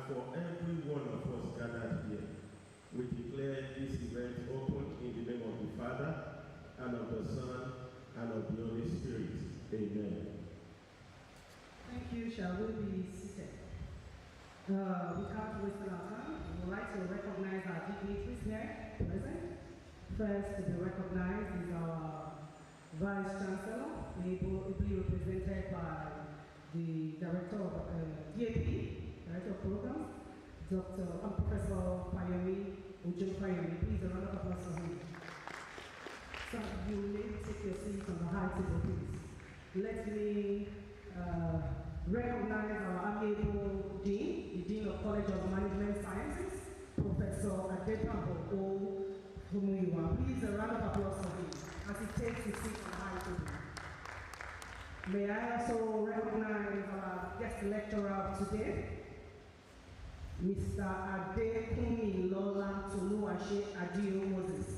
for every one of us gathered here, we declare this event open in the name of the Father, and of the Son, and of the Holy Spirit. Amen. Thank you. Shall we be seated? Without wasting our time, we would like to recognize our dignitaries here present. First to be recognized is our Vice Chancellor, ably represented by the Director of DAP, Director of Programs, Professor Payomi Ujo Payomi. Please, a round of applause for him. So you may take your seat on the high table, please. Let me recognize our amiable Dean, the Dean of College of Management Sciences, Professor Adebayo O. Fumuyiwa. Please, a round of applause for him as he takes his seat on the high table. May I also recognize our guest lecturer of today, Mr. Adekunmi Lola Toluwase Adio Moses.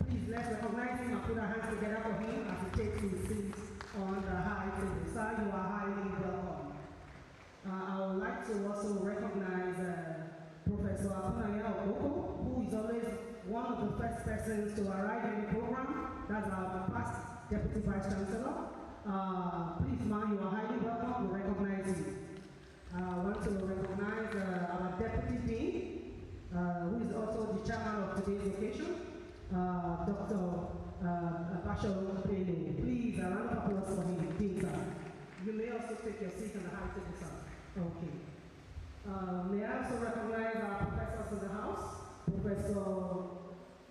Please, let's recognize him and put our hands together for him as he takes his seat on the high table. Sir, you are highly welcome. I would like to also recognize Professor Afunaya Okoko, who is always one of the first persons to arrive in the program. That's our past Deputy Vice Chancellor. Please, ma'am, you are highly welcome. We recognize you. I want to recognize our Deputy Dean, who is also the chairman of today's occasion, Dr. Basho Pele. Please, a round of applause for him, Dean, sir. You may also take your seat on the high table, sir. Okay. May I also recognize our professors in the house,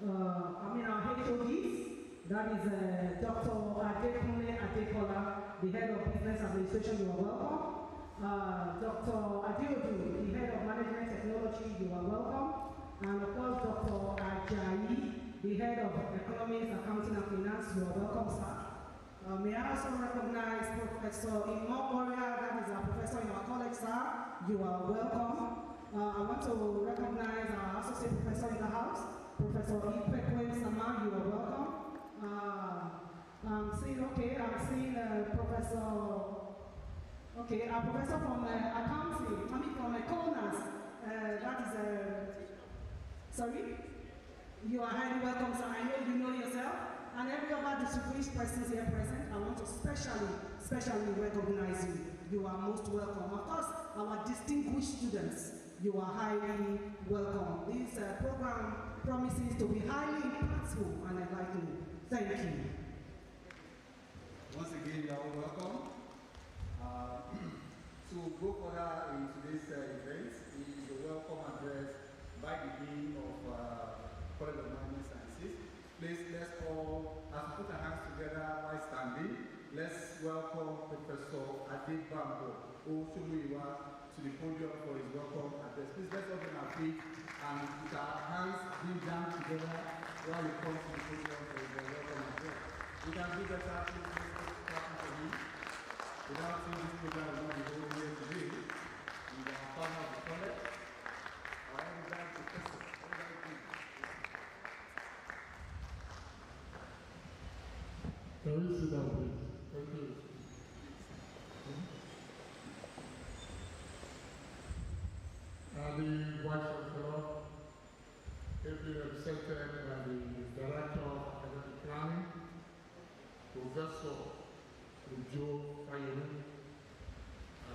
our HODs, that is Dr. Adekunle Adekola, the head of business administration, you are welcome. Dr. Adiodu, the head of management technology, you are welcome. And of course, Dr. Ajayi, the head of economics, accounting and finance, you are welcome, sir. May I also recognize Professor Imomoria, that is our professor in our college, sir. You are welcome. I want to recognize our associate professor in the house, Professor Ipekwe Sama, you are welcome. I'm seeing Professor, our professor from accounting, from Colmas, that is, sorry? You are highly welcome, sir. I know you know yourself. And every other distinguished persons here present, I want to specially recognize you. You are most welcome. Of course, our distinguished students, you are highly welcome. This program promises to be highly impactful and enlightening. Thank you. Once again, you are all welcome. To go further in today's event is a welcome address by the Dean of College of Management Sciences. Please, let's all put our hands together while standing. Let's welcome Professor Adebayo O. to the podium for his welcome address. Please, let's open our feet and with our hands being down together while he comes to the podium for his welcome address. We can do better, please clap for him. Without seeing this program, we will not be holding here today. We are partner of the college. Our elegant professor. Can we sit down, please? Thank you. The Vice Chancellor, ably represented by the Director of Academic Planning, Professor Ujo Payomi,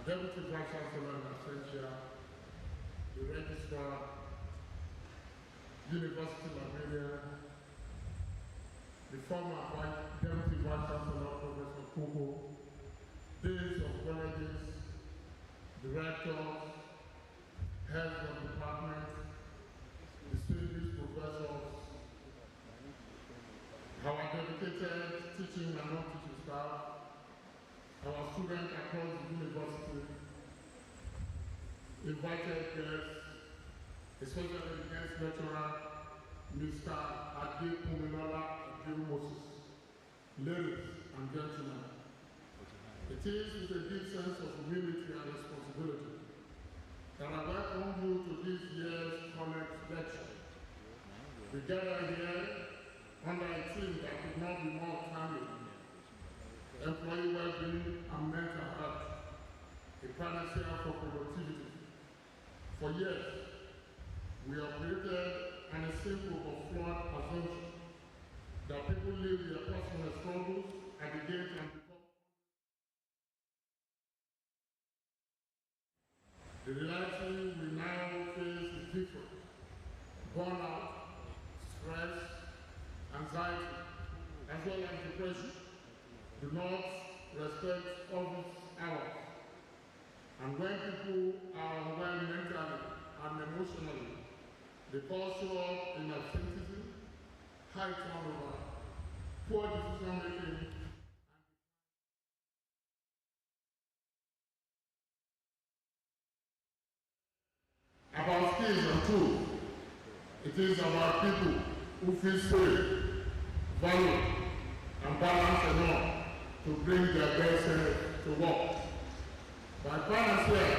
Deputy Vice Chancellor in absentia, the Registrar, University Librarian, the former Deputy Vice Chancellor, Professor Koko, Deans of colleges, directors, heads of departments, distinguished professors, our dedicated teaching and non-teaching staff, our students across the university, invited guests, especially the guest lecturer, Mr. Adekunle Adio Moses. Ladies and gentlemen, it is with a deep sense of humility and responsibility that I welcome you to this year's college lecture. We gather here under a theme that could not be more timely: employee well-being and mental health, a panacea for productivity. For years, we have created an simple but flawed assumption that people leave their personal struggles at the gate and become. The reality we now face is different. Burnout, stress, anxiety, as well as depression do not respect office hours. And when people are unwell mentally and emotionally, they cause show up in absenteeism, high turnover, poor decision making, about skills and tools. It is about people who feel safe, valued, and balanced enough to bring their best self to work. By balance here,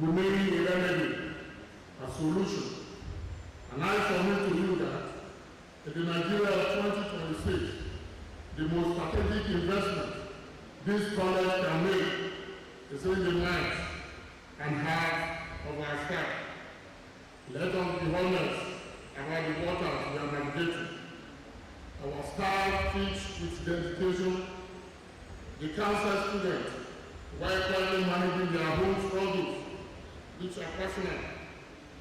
we need a remedy, a solution. And I submit to you that in the Nigeria of 2026, the most strategic investment this college can make is in the minds and hearts of our staff. Let us be honest about the waters we are navigating. Our staff teach with dedication. The counsel students, while quietly managing their own struggles, which are personal.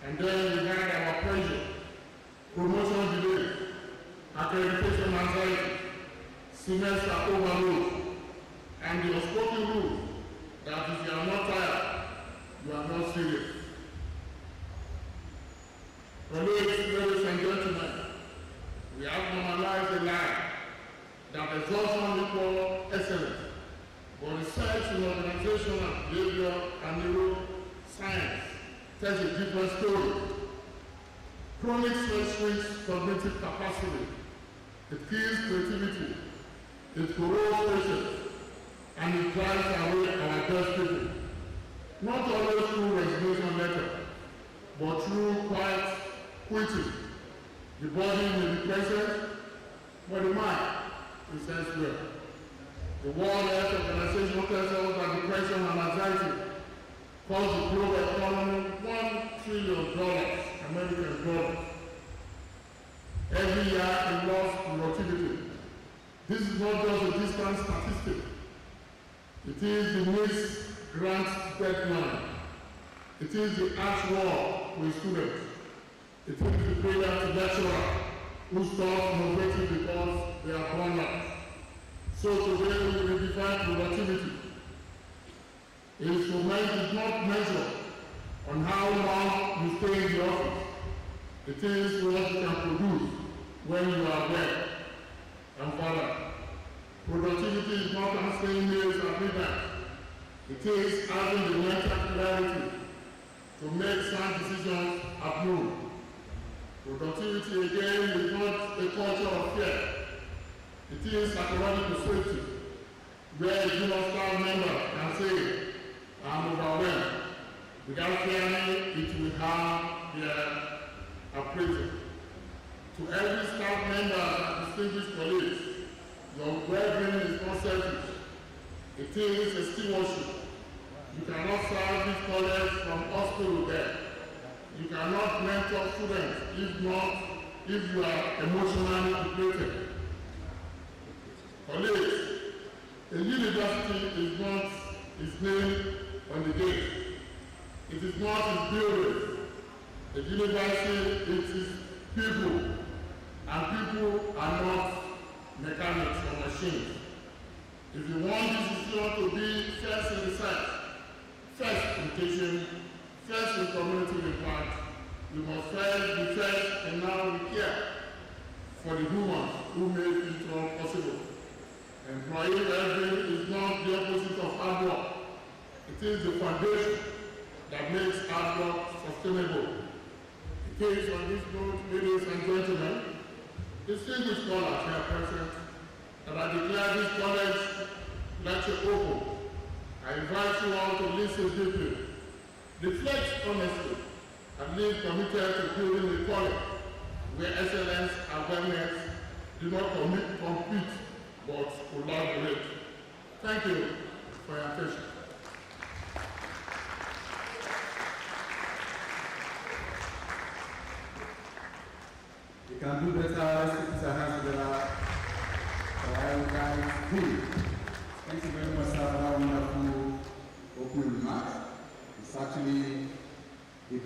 And then we had our pressure, promotion delays, accreditation anxiety, semester overload, and the unspoken rule that if you are not tired, you are not serious. Ladies and gentlemen, we have normalized a lie that exhaustion equals excellence. But research in organizational behavior and neuroscience tells a different story. Chronic stress shrinks cognitive capacity. It kills creativity. It corrodes patience. And it drives away our best people. Not always through resignation letter, but through quiet quitting. The body may be present, but the mind is elsewhere. The World Health Organization tells us that depression and anxiety cause the global economy $1 trillion American dollars. Every year in lost productivity. This is not just a distant statistic. It is the missed grant deadline. It is the ash war with students. It is the failure to lecturer who stop innovating because they are burned out. So today we will redefine productivity. Instrument is not measured on how long you stay in the office. It is what you can produce when you are there and further. Productivity is not answering mails at midnight. It is having the mental clarity to make sound decisions at noon. Productivity again is not a culture of fear. It is psychological safety, where a junior staff member can say, I'm overwhelmed, without fearing it will harm their appraisal. To every staff member and distinguished colleagues, your well-being is not selfish. It is a stewardship. You cannot serve this college from hospital to bed. You cannot mentor students if you are emotionally depleted. Colleagues, a university is not its name on the gate. It is not its building. A university is its people, and people are not mechanics or machines. If you want this institution to be first in research, first in teaching, first in community impact, you must first be first and now we care for the humans who make it all possible. Employee well-being is not the opposite of hard work. It is the foundation that makes hard work sustainable. It is on this note, ladies and gentlemen, distinguished scholars here present, that I declare this college lecture open. I invite you all to listen deeply, reflect honestly, and live committed to building a college where excellence and wellness do not compete, but collaborate. Thank you for your attention.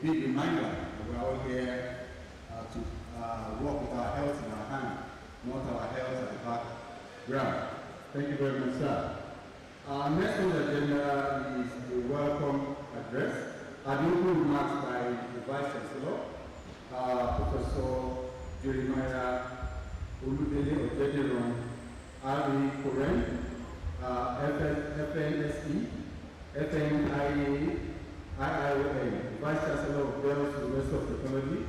big reminder that we're all here to work with our health in our hand, not our health at the background. Thank you very much, sir. Our next on the agenda is the welcome address. At the opening remarks by the Vice Chancellor, Professor Jeremiah Oludele Ojediran, R.E. Koren, FNSE, FNIA, IIOA, Vice Chancellor of Bells University of Technology,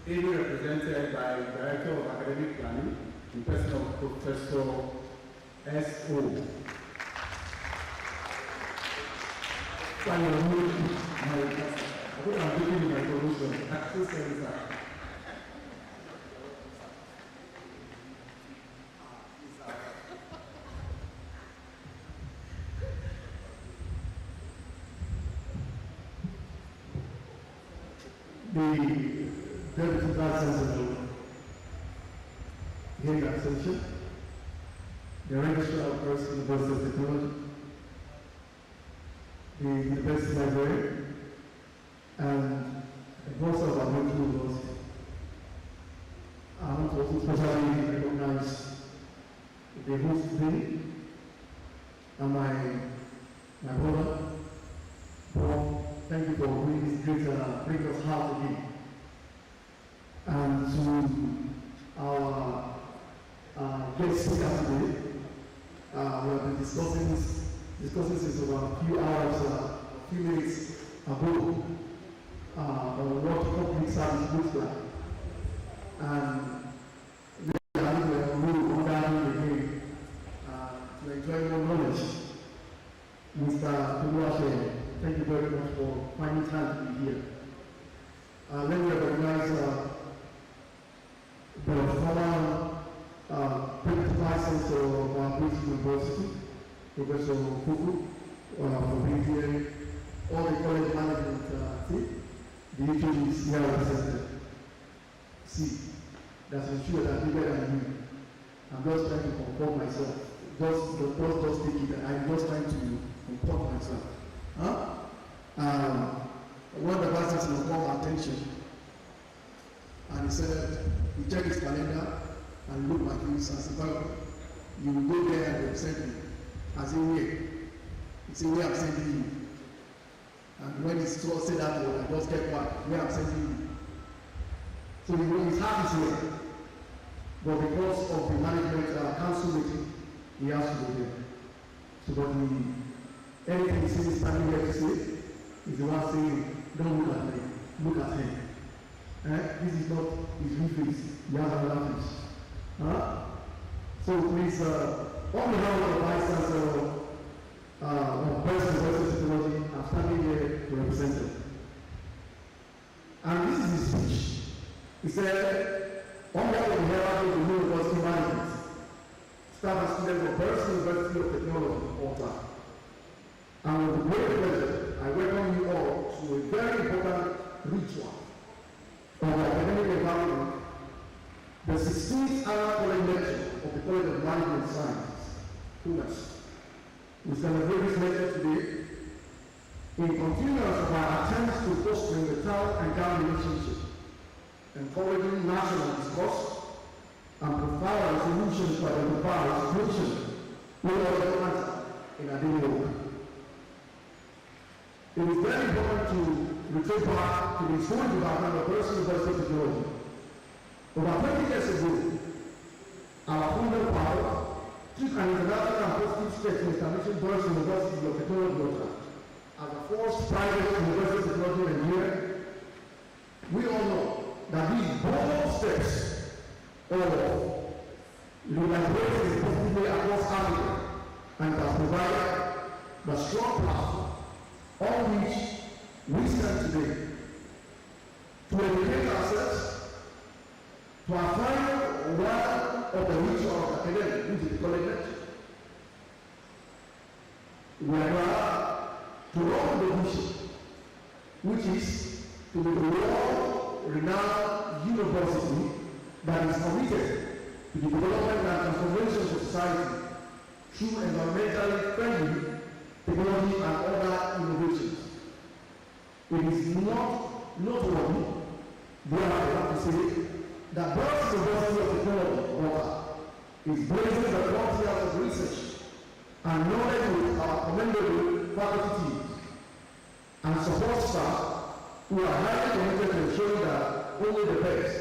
ably represented by Director of Academic Planning, in person of Professor S.O. I think I'm giving you my solution. Access service. The Deputy Vice Chancellor, High Ascension, the Registrar of Course University of Technology, the University Library, and the boss of our local university. I want to also especially recognize the host today and my brother, Bob. Thank you for doing this great bring us heart again. And to our guest speaker today, we have been discussing this over a few hours, a few minutes ago, on what public service looks like. And we are going again to enjoy more knowledge. Mr. Toluwase, thank you very much for finding time to be here. Let me recognize the former Deputy Vice Chancellor of our British University, Professor Kuku, for being here, all the college management team, the HODs here represented. See, that's ensure that bigger than you. I'm just trying to comport myself. Just take it, I'm just trying to comport myself. When the Vice Chancellor called my attention, and he said, he checked his calendar and looked at me and said, well, you will go there and represent me. I said, where? He said, where I'm sending you. And when he said that word, I just kept quiet, where I'm sending you. So his heart is here. But because of the management council meeting, he has to go there. So but anything he says standing here to say, is the one saying, don't look at me, look at him. This is not his real face, he has another face. So please, on behalf of the Vice Chancellor of Bells University of Technology, I'm standing here to represent him. And this is his speech. He said, on behalf of the hierarchy of the University Management, staff and students of Bells University of Technology, Alta. And with great pleasure, I welcome you all to a very important ritual of the academic environment, the 16th annual college lecture of the College of Management Sciences, Colmas. We celebrate this lecture today in continuance of our attempts to fostering the town and town relationship, encouraging national discourse, and provide solutions to identify solutions we all encounter in our daily work. It is very important to return back to the historic development of Bells University of Technology. Over 20 years ago, our founder father took an international and positive step in establishing Bells University of Technology as the first private university of technology in Nigeria. We all know that these bold steps of liberalizing positively across Africa and has provided the strong platform on which we stand today to educate ourselves, to affirm one of the ritual of academic, which is the college lecture. We are glad to run the mission, which is to be the world-renowned university that is committed to the development and transformation of society through environmentally friendly technology and other innovations. It is not noteworthy, therefore I have to say, that Brown's University of Technology, Water, is blazing the frontiers of research and knowledge with our commendable faculty teams and support staff who are highly committed to ensuring that only the best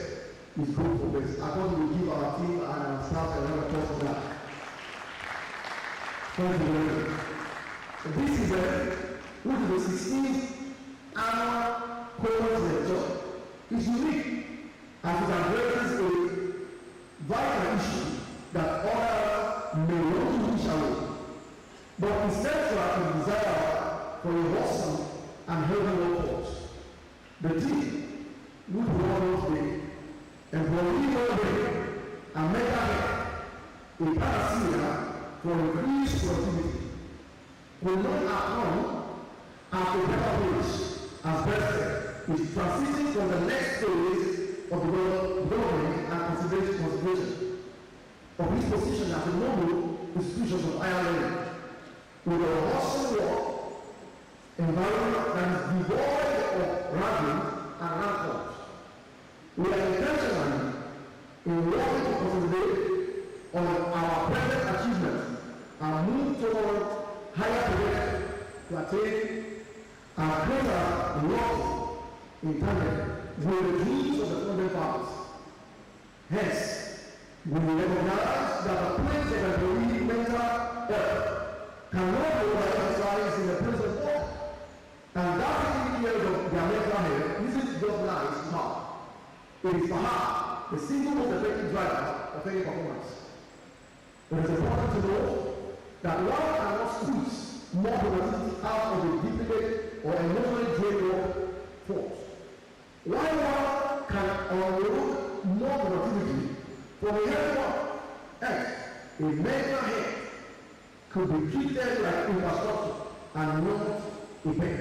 is good for best. I thought we would give our team and our staff a round of applause for that. Thank you very much. This event, which is the 16th annual Colmas lecture, is unique as it addresses a vital issue that others may want to wish away, but is central to the desire for a wholesome and healthy workforce. The team, which we all today, employee well-being and mental health, a panacea for increased productivity, will not at home at a better wage as best is transitioning from the next phase of development and consideration of his position as a noble institution of higher learning, with a hostile work environment that is devoid of ragging and rancours. We are intentionally in working to concentrate on our present achievements and move toward higher progression to attain our greater love in tandem with the dreams of the founding fathers. Hence, we recognize that the place of employee mental health cannot be overemphasized in the place of work, and that taking care of their mental health isn't just nice talk. It is perhaps the single most effective driver of any performance. It is important to know that one cannot squeeze more productivity out of a difficult or emotionally drained workforce. While one can unload more productivity from a healthy one, else a mental health could be treated like infrastructure and not a pain.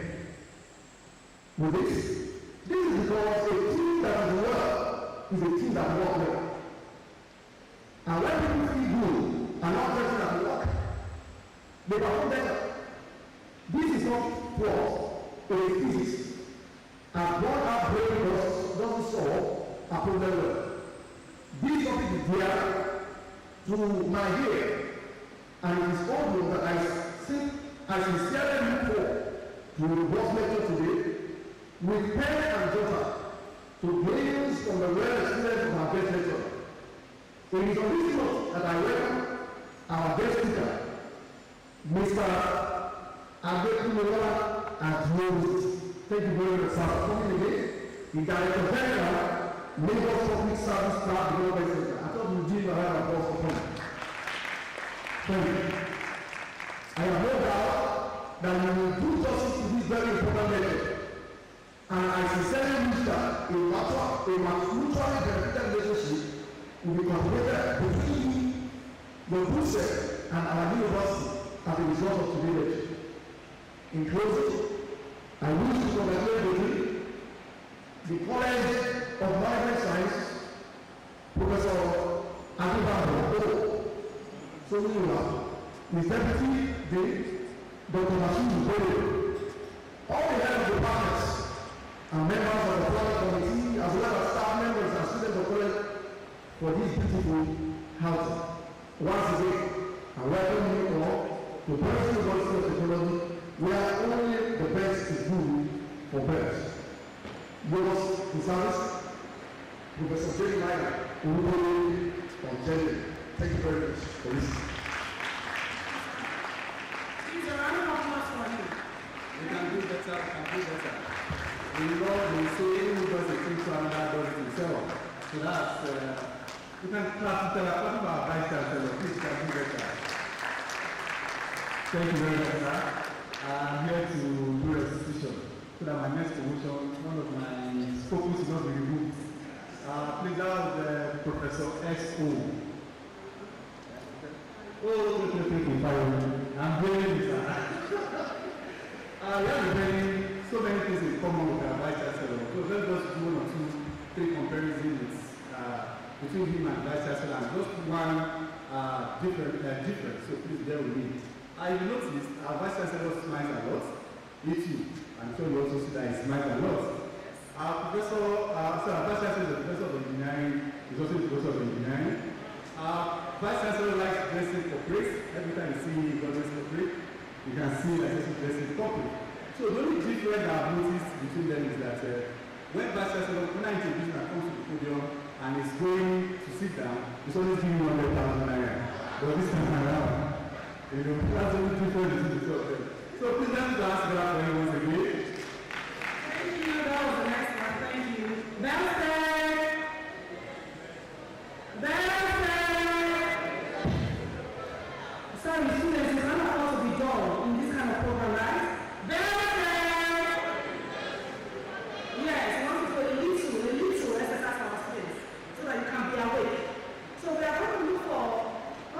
With this is because a team that is well is a team that works well. And when people feel good and not present at work, they perform better. This is not flaws, it is physics. And what our brain doesn't solve a problem well. This topic is dear to my ear, and it is obvious that I sincerely look forward to the boss lecture today with pen and paper to glean from the real experience of our guest lecturer. It is on this note that I welcome our guest speaker, Mr. Adekunle and Moses. Thank you very much, sir, for coming again. The Director General, Lagos Public Service Staff Development Center. I thought you did a round of applause for coming. Thank you. I have no doubt that you will do justice to this very important lecture. And I sincerely wish that a mutually beneficial relationship will be cultivated between the Brussels and our university as a result of today's lecture. In closing, I wish to congratulate the College of Management Science, Professor Adebayo Somiwa, his Deputy Dean, Dr. Masud Bode, all the head of departments and members of the planning committee, as well as staff members and students of college for this beautiful house. Once again, I welcome you all to Brown's University of Technology, where only the best is good for best. Yours in service, Professor Jeremiah Urubolu on Jelly. Thank you very much for listening. Please, a round of applause for him. We can do better, We know they say who does a thing to another does it himself. So that's, you can clap to our vice chancellor. Please can do better. Thank you very much, sir. I'm here to do a restitution so that my next promotion, one of my scopes is not be removed. Please, that was Professor S.O. Oh, I'm very sir. We have so many things in common with our vice chancellor. So let's just do 1 or 2, 3 comparisons between him and vice chancellor, and just one difference. So please bear with me. I noticed our vice chancellor smiles a lot. Me too. I'm sure you also see that he smiles a lot. Our Vice Chancellor is a professor of engineering, is also a professor of engineering. Vice Chancellor likes dressing corporate. Every time you see him, he always corporate. You can see that he's dressing corporate. So the only difference I've noticed between them is that when Vice Chancellor, when I introduce him and comes to the podium and is going to sit down, he's always giving 100,000 naira. But this time around, you know, that's the only difference between the two of them. So please let me ask that for him once again. Thank you. That was the next one. Thank you. Belfast! Sorry, students, it's not supposed to be dull in this kind of program, right? Yes, we want to go a little exercise for our students so that you can be awake. So we are going to look for,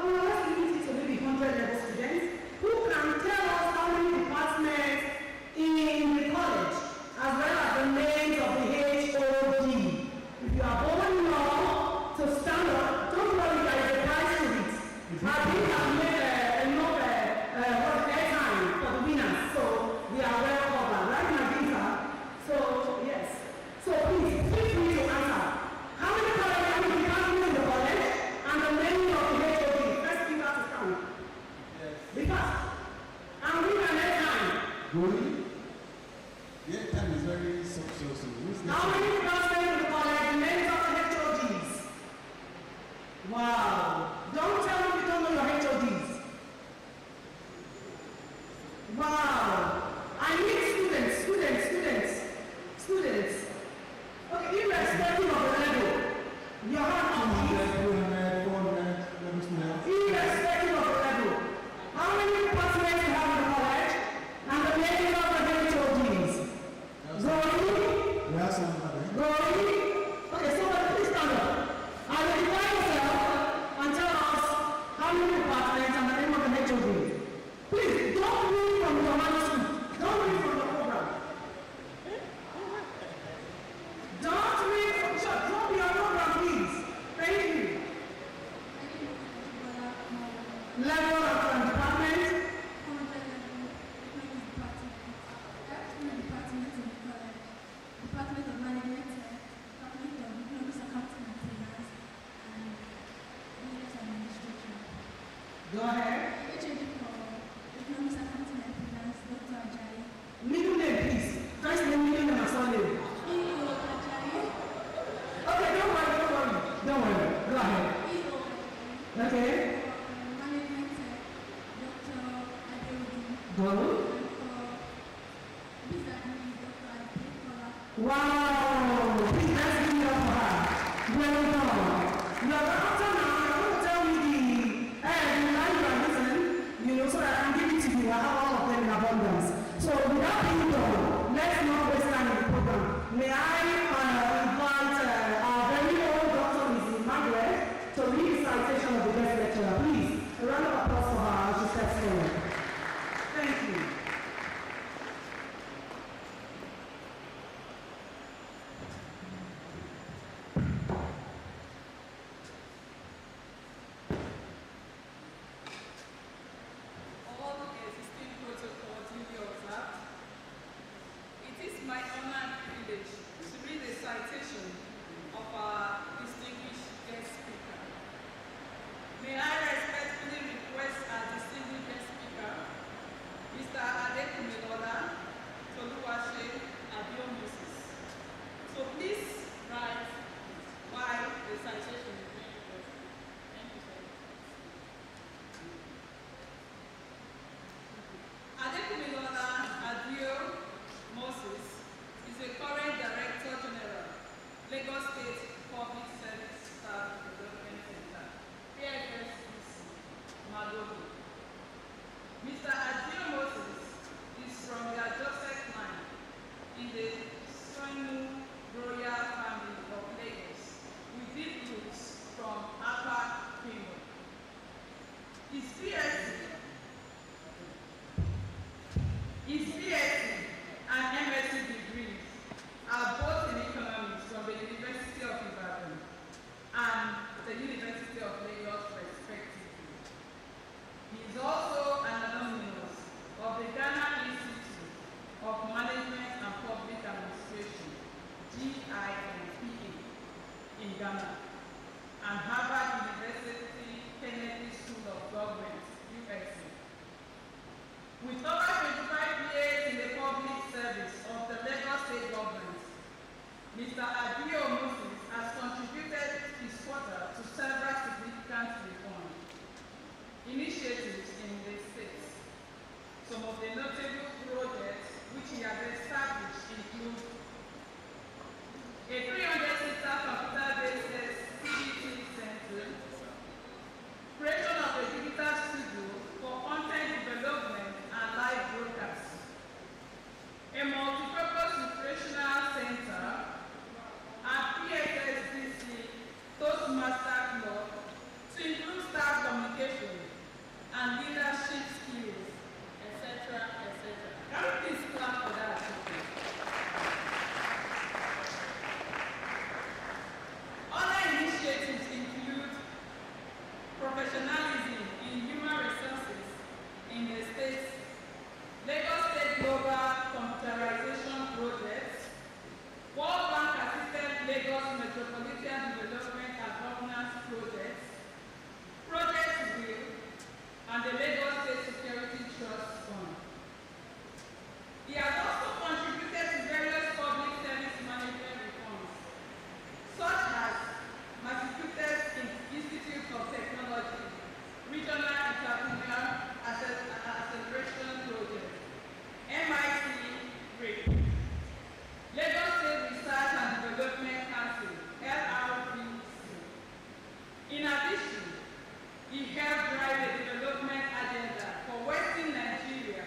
let's limit it to maybe 100 level students who can tell us how many departments in the college, as well as the names of the HOD. If you are bold enough to stand up, don't worry, there is a prize to it. I think I've made enough airtime for the winners, so we are well covered, right, Nagisa? So, yes. So please, feel free to answer. How many departments in the college and the name of the HOD? First thing that is coming. Yes. Be fast. And we can airtime. Really? The airtime is very successful. How many departments in the college, the names of the HODs? Wow. Don't tell me you don't know your HODs. Wow. I need students. Okay, irrespective of the level. Your hand on irrespective of the level. How many departments you have in the college and the names of the HODs? We have somebody. Okay, somebody please stand up. Identify yourself and tell us how many departments and the name of the HOD. Please, don't read from your manuscript. Don't read from the program. Don't read from, drop your program, please. Thank you. Level of department. Department of Management, Department of Economics, Accounting and Finance, and Business Administration. Go ahead. HOD for Economics, Accounting and Finance, Dr. Ajayi. Middle name, please. First name, middle name, and surname. EO Ajayi. Okay, don't worry. Go ahead. EO Ajayi. Okay. Management, Dr. Adeudi. Go. And for Business Administration, Dr. Adekola. Wow! Please let's give it up for her. Well done. You're after now, you're going to tell me the line you are listening, so that I can give it to you. I have all of them in abundance. So without being done, let's not waste time in the program. May I invite our very own Dr. Mrs. Margaret to read the citation of the guest lecturer. Please, a round of applause for her as she steps forward. Thank you. All existing protocols duly observed. It is my honor and privilege to read a citation of our distinguished guest speaker. May I respectfully request our distinguished guest speaker, Mr. Adekumilola Toluwase Abiomusis. So please write why the citation is being requested. Thank you, sir. Adekumilola Adio Moses Ghana, and Harvard University Kennedy School of Government, USA. With over 25 years in the public service of the Lagos State Government, Mr. Adio Moses has contributed his quota to several significant reform initiatives in the state. Some of the notable projects which he has established include a 300-seater computer-based CBT center, creation of a digital studio for content development and live broadcasts, a multi-purpose recreational center at PSSDC Toastmaster Club to improve staff communication and leadership skills, etc., etc. Can we please clap for that? Other initiatives include professionalism in human resources in the states, Lagos State Global Computerization Projects, World Bank Assisted Lagos Metropolitan Development and Governance Projects, Project Wheel, and the Lagos State Security Trust Fund. He has also contributed to various public service management reforms, such as Massachusetts Institute of Technology, Regional Entrepreneur Acceleration Project, MIT RIC, Lagos State Research and Development Council, LRPC. In addition, he helped drive the development agenda for Western Nigeria,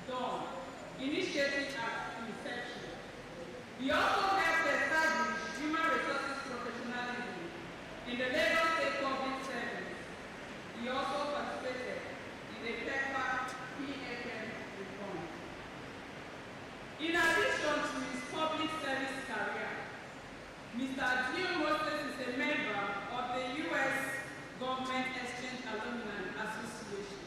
DAWN, initiative at inception. He also helped establish human resources professionalism in the Lagos State Public Service. He also participated in the PEPA PFM reform. In addition to his public service career, Mr. Adio Moses is a member of the U.S. Government Exchange Alumni Association.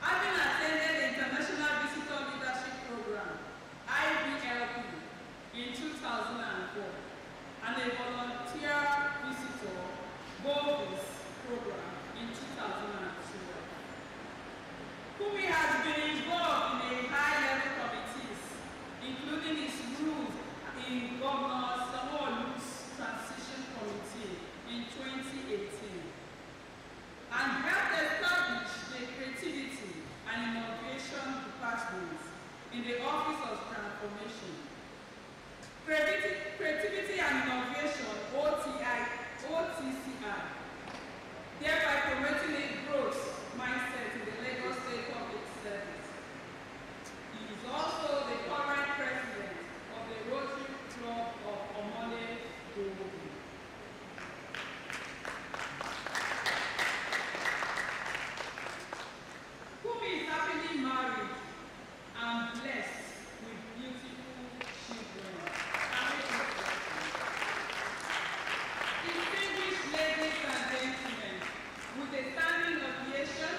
Having attended the International Visitor Leadership Program, IBLP, in 2004, and a volunteer visitor BOVIS program in 2002. Kumi has been involved in a high-level committees, including his role in Governor Sanwo-Olu's Transition Committee in 2018, and helped establish the Creativity and Innovation Department in the Office of Transformation. Creativity and Innovation, OTCI, thereby promoting a growth mindset in the Lagos State Public Service. He is also the current president of the Rotary Club of Omole Ogun. Kumi is happily married and blessed with beautiful children. Distinguished ladies and gentlemen, with a standing ovation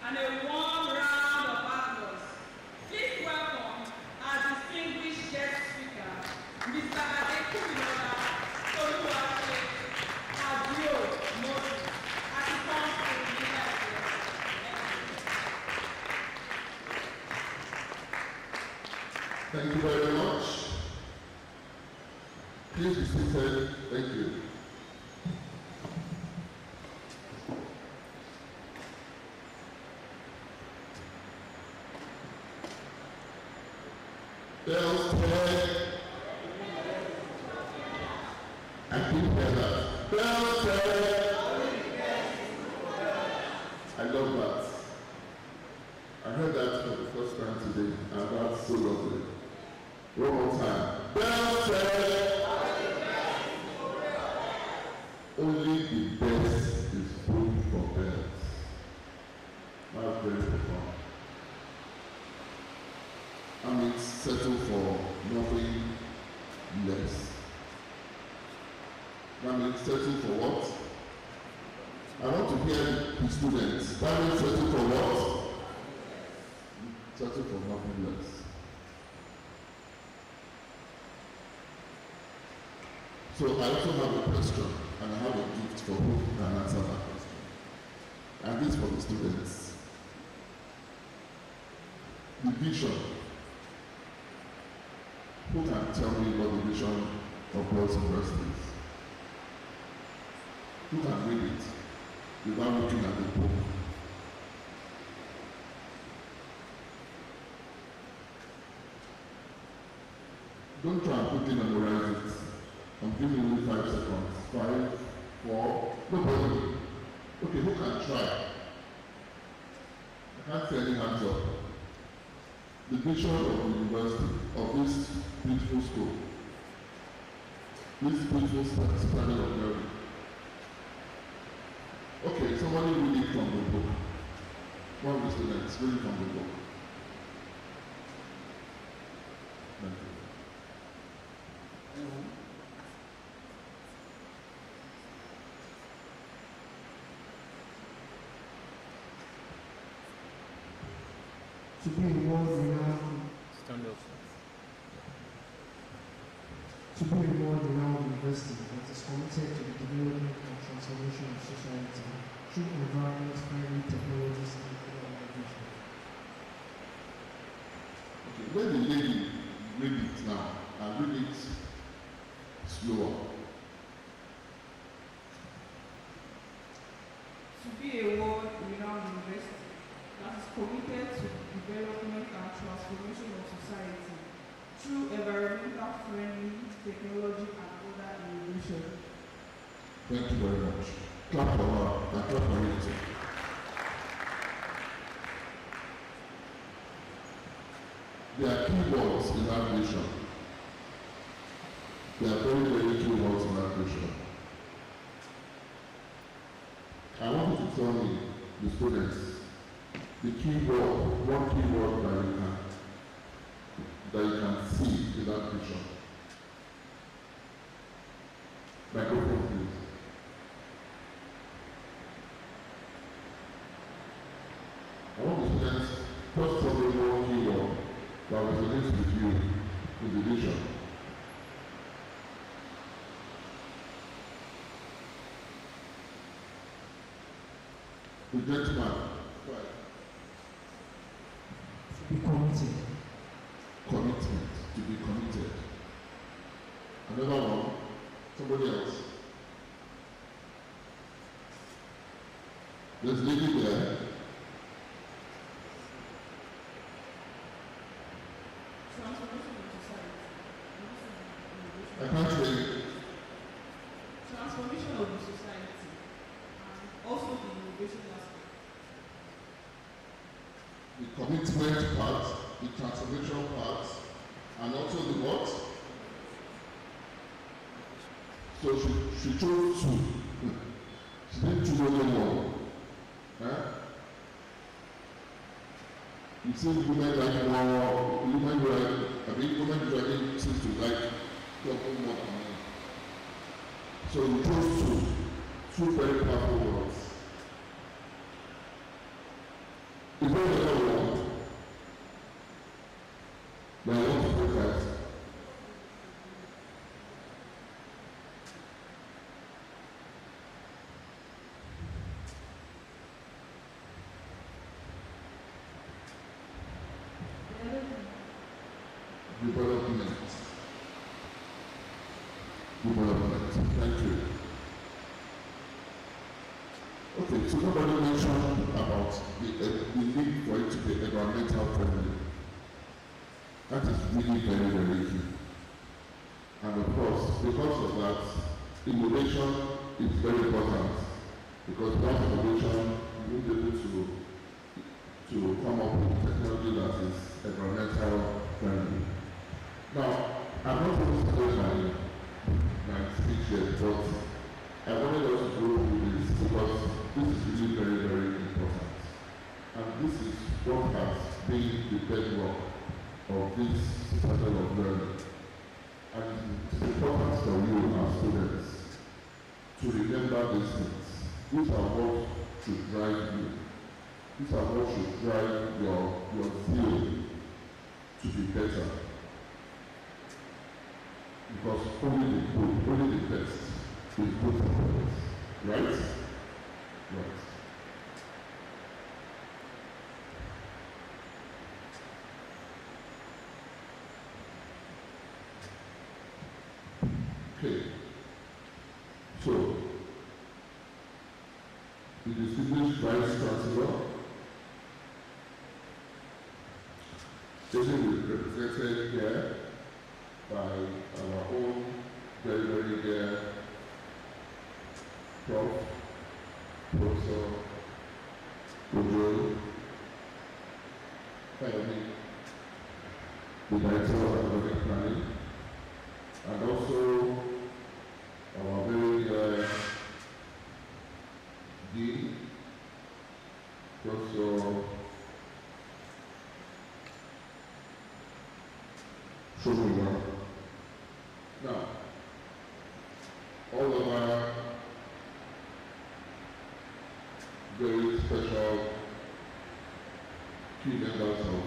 and a warm round of applause, please welcome our distinguished guest speaker, Mr. Adekubilola Oluwase Adio Moses, as he comes to the leadership. Thank you very much. Please be seated. Thank you. Bells tell. I keep hear that. Bells tell. I love that. I heard that for the first time today, and that's so lovely. One more time. Bells tell. Only the best is food for bells. That's very profound. I mean, settle for nothing less. That means settle for what? I want to hear the students. That means settle for what? Settle for nothing less. So I also have a question, and I have a gift for who can answer that question. And this for the students. The vision. Who can tell me what the vision of Girls University is? Who can read it without looking at the book? Don't try and quickly memorize it. I'm giving you 5 seconds. 5, 4, nobody. Okay, who can try? I can't see any hands up. The vision of the university, of this beautiful school, this beautiful standard of learning. Okay, somebody read it from the book. One of the students, read it from the book. Thank you. To be a world-renowned, Stand up. to be a world-renowned university that is committed to the development and transformation of society through environment-friendly technologies and innovation. Okay, let the lady read it now and read it slower. To be a world-renowned university that is committed to the development and transformation of society through environmental-friendly technology and other innovation. Thank you very much. Clap for her and clap for it. There are key words in that vision. There are very, very key words in that vision. I want you to tell me, the students, the key word, one key word that you can see in that vision. Microphone, please. I want the students first tell me one key word that resonates with you in the vision. The gentleman. To be committed. Commitment. To be committed. Another one. Somebody else. There's a lady there. Transformation of society. I can't hear you. Transformation of the society and also the innovation aspect. The commitment part, the transformation part, and also the what? So she chose two. She didn't choose only one. You see, women like more, women usually seem to like talking more than men. So you chose two very powerful words. Is there another one? That I want to look at? Development. Thank you. Okay, so nobody mentioned about the need for it to be environmental friendly. That is really very, very key. And of course, because of that, innovation is very important. Because without innovation, you won't be able to come up with technology that is environmental friendly. Now, I'm not going to start my speech yet, but I wanted us to go through this because this is really very, very important. And this is what has been the bedrock of this standard of learning. And it's important for you, our students, to remember these things. These are what should drive you. These are what should drive your zeal to be better. Because only the good, only the best is good for parents. Right? Right. Okay. So, the distinguished Vice Chancellor is represented here by our own very, very dear Professor Ojo, the Director of Academic Planning, and also our very dear Dean, Professor Shomuwa. Now, all of our very special key members of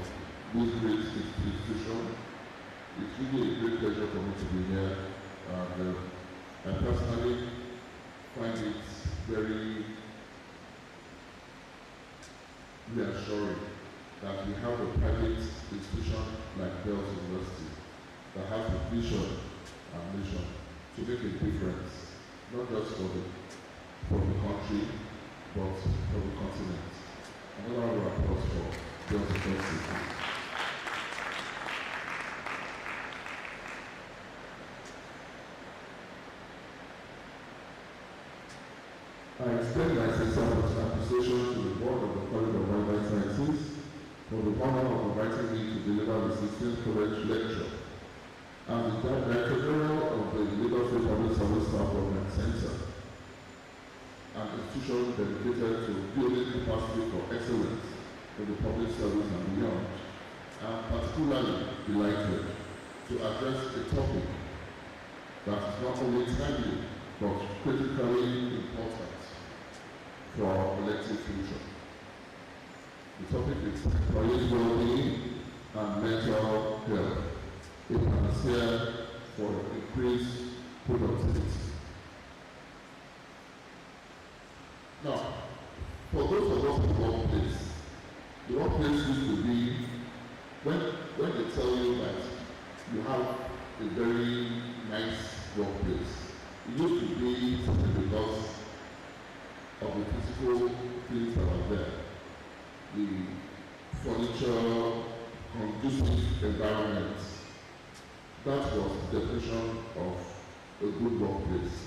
this great institution, it's really a great pleasure for me to be here. And I personally find it very reassuring that we have a private institution like Bells University that has a vision and mission to make a difference, not just for the country, but for the continent. Another round of applause for Bells University. I extend my sincere appreciation to the board of the College of Life Sciences for the honor of inviting me to deliver the 16th College Lecture. I'm the Director General of the Lagos State Public Service Staff Development Center, an institution dedicated to building capacity for excellence in the public service and beyond. I'm particularly delighted to address a topic that is not only timely but critically important for our collective future. The topic is employees' well-being and mental health, a panacea for increased productivity. Now, for those of us in the workplace used to be, when they tell you that you have a very nice workplace, it used to be simply because of the physical things that are there. The furniture, conducive environment. That was the definition of a good workplace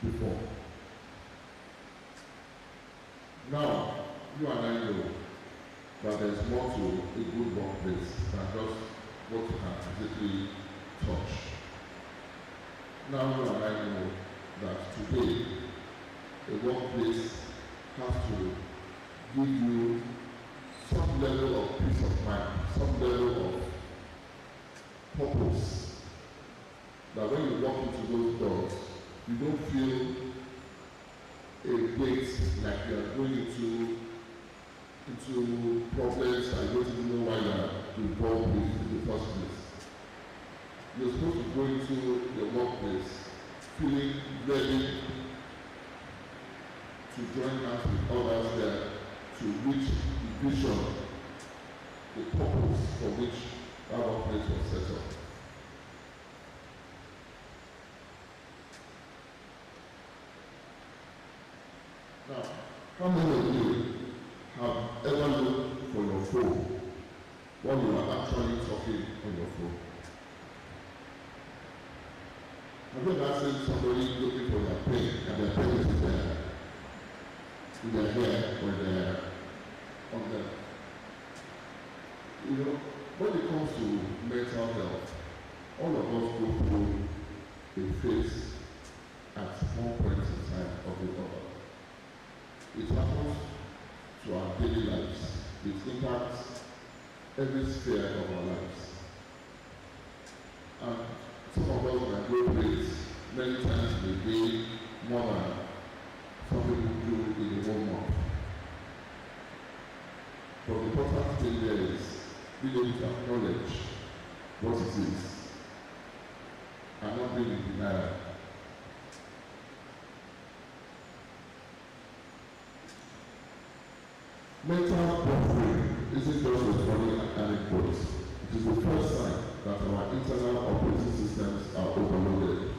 before. Now, you and I know that there's more to a good workplace than just what you can physically touch. Now you and I know that today a workplace has to give you some level of peace of mind, some level of purpose, that when you walk into those doors, you don't feel a weight like you are going into problems that you don't even know why you are involved with in the first place. You're supposed to go into your workplace feeling ready to join hands with others there to reach the vision, the purpose for which that workplace was set up. Now, how many of you have ever looked for your phone while you are actually talking on your phone? Have you ever seen somebody looking for their pen and their pen is in their hair or on them? You know, when it comes to mental health, all of us go through a phase at one point in time of the other. It happens to our daily lives. It impacts every sphere of our lives. And some of us can go places many times in a day, more than some people do in a 1 month. But the important thing there is being able to acknowledge what it is and not being in denial. Mental buffering isn't just a funny anecdote. It is the first sign that our internal operating systems are overloaded.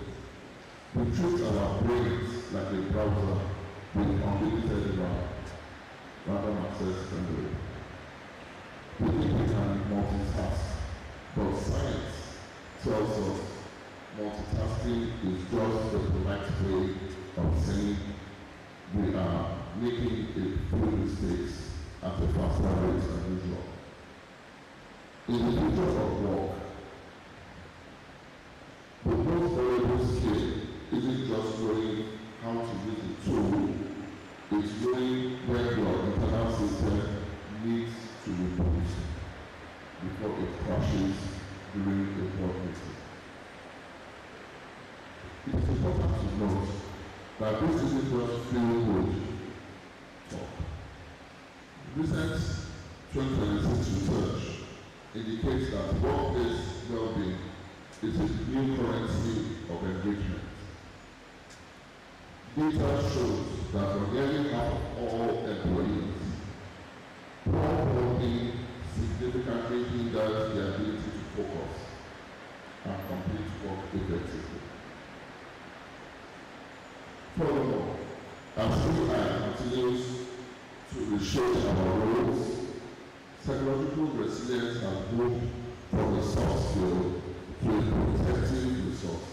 We treat our brains like a browser with unlimited random access memory. We think we can multitask, but science tells us multitasking is just the polite way of saying we are making a few mistakes at a faster rate than usual. In the future of work, the most valuable skill isn't just knowing how to use the tool, it's knowing when your internal system needs to reboot before it crashes during a board meeting. It is important to note that this isn't just feel-good talk. Recent 2026 research indicates that workplace well-being is a new currency of engagement. Data shows that for nearly half of all employees, poor well-being significantly hinders their ability to focus and complete work effectively. Furthermore, as AI continues to reshape our roles, psychological resilience has moved from a soft skill to a protective resource.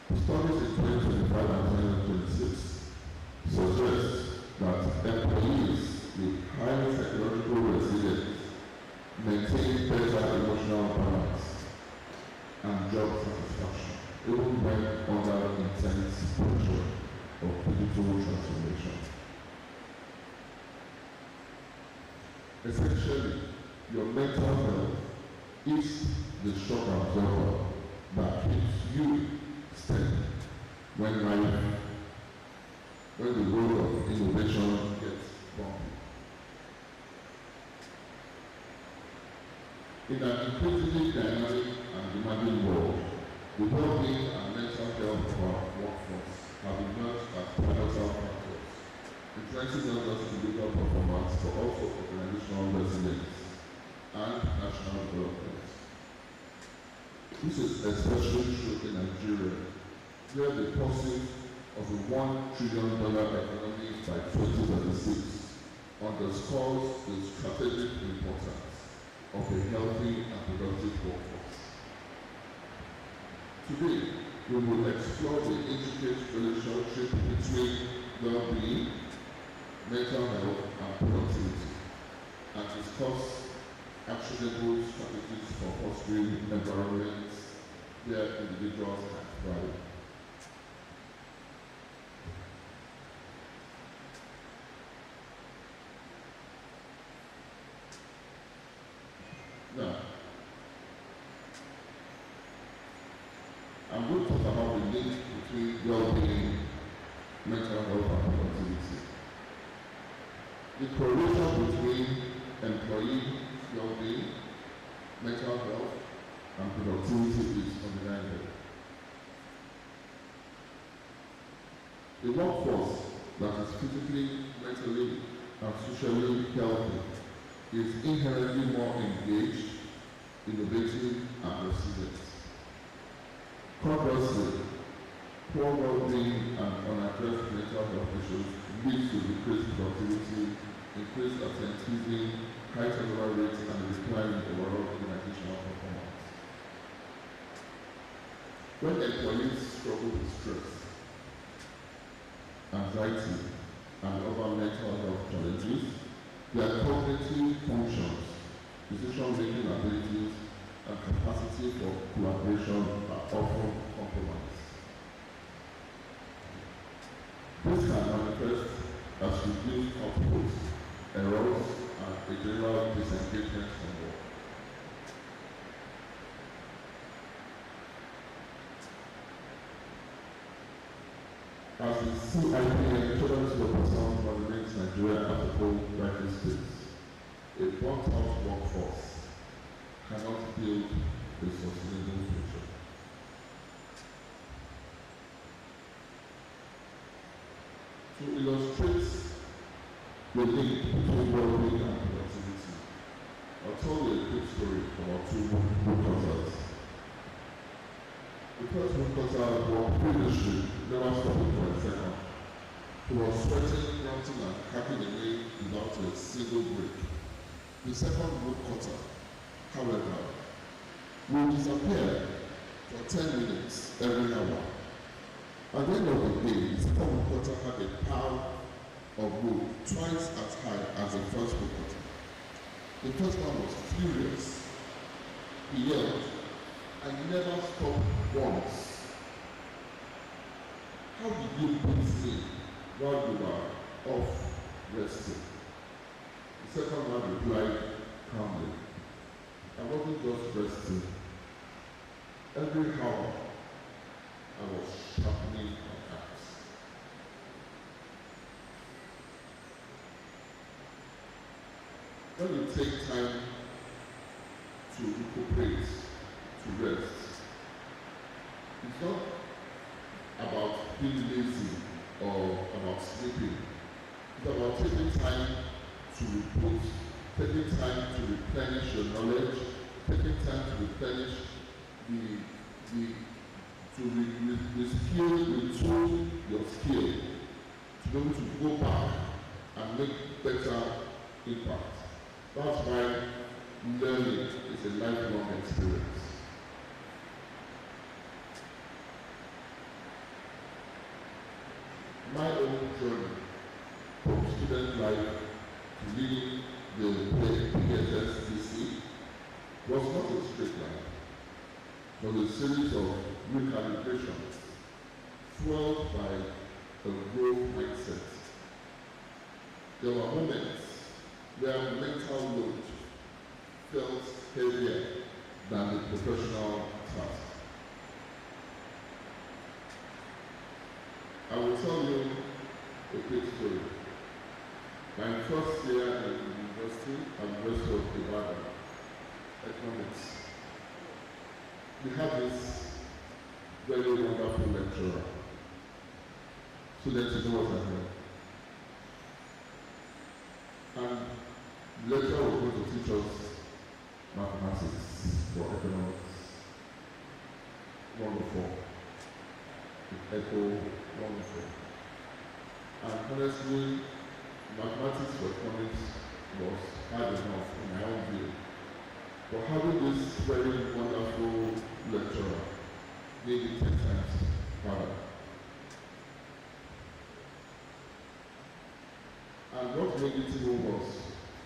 Studies in 2025 and 2026 suggest that employees with high psychological resilience maintain better emotional balance and job satisfaction, even when under intense pressure of digital transformation. Essentially, your mental health is the shock absorber that keeps you steady when the road of innovation gets bumpy. In an increasingly dynamic and demanding world, the well-being and mental health of our workforce have emerged as pivotal factors, influencing not just individual performance but also organizational resilience and national development. This is especially true in Nigeria, where the pursuit of a $1 trillion economy by 2036 underscores the strategic importance of a healthy and productive workforce. Today, we will explore the intricate relationship between well-being, mental health, and productivity, and discuss actionable strategies for fostering environments where individuals can thrive. Now, I'm going to talk about the link between well-being, mental health, and productivity. The correlation between employee well-being, mental health, and productivity is undeniable. A workforce that is physically, mentally, and socially healthy is inherently more engaged, innovative, and resilient. Conversely, poor well-being and unaddressed mental health issues lead to decreased productivity, increased absenteeism, high turnover rates, and a decline in overall organizational performance. When employees struggle with stress, anxiety, and other mental health challenges, their cognitive functions, decision-making abilities, and capacity for collaboration are often compromised. This can manifest as reduced output, errors, and a general disengagement from work. As the CIPM Children's Representative Coordinates Nigeria as a whole rightly states, a burnt-out workforce cannot build a sustainable future. To illustrate the link between well-being and productivity, I'll tell you a quick story about two woodcutters. The first woodcutter walked through the street, never stopping for a second. He was sweating, grunting, and hacking away without a single break. The second woodcutter, however, will disappear for 10 minutes every hour. At the end of the day, the second woodcutter had a pile of wood twice as high as the first woodcutter. The first one was furious. He yelled, "I never stopped once. How did you beat me while you were off resting?" The second one replied calmly, "I wasn't just resting. Every hour I was sharpening my axe." When you take time to recuperate, to rest, it's not about being lazy or about sleeping. It's about taking time to reboot, taking time to replenish your knowledge, taking time to replenish retool your skill, to be able to go back and make better impact. That's why learning is a lifelong experience. My own journey from student life to leading the PSSDC was not a straight line. It was a series of recalibrations fueled by a growth mindset. There were moments where mental load felt heavier than the professional task. I will tell you a quick story. My first year in university at University of Ibadan, economics, we had this very wonderful lecturer. Students know what I mean. And the lecturer was going to teach us mathematics for economics. Wonderful. Echo, wonderful. And honestly, mathematics for economics was hard enough in my own view. But having this very wonderful lecturer made it 10 times harder. And what made it even worse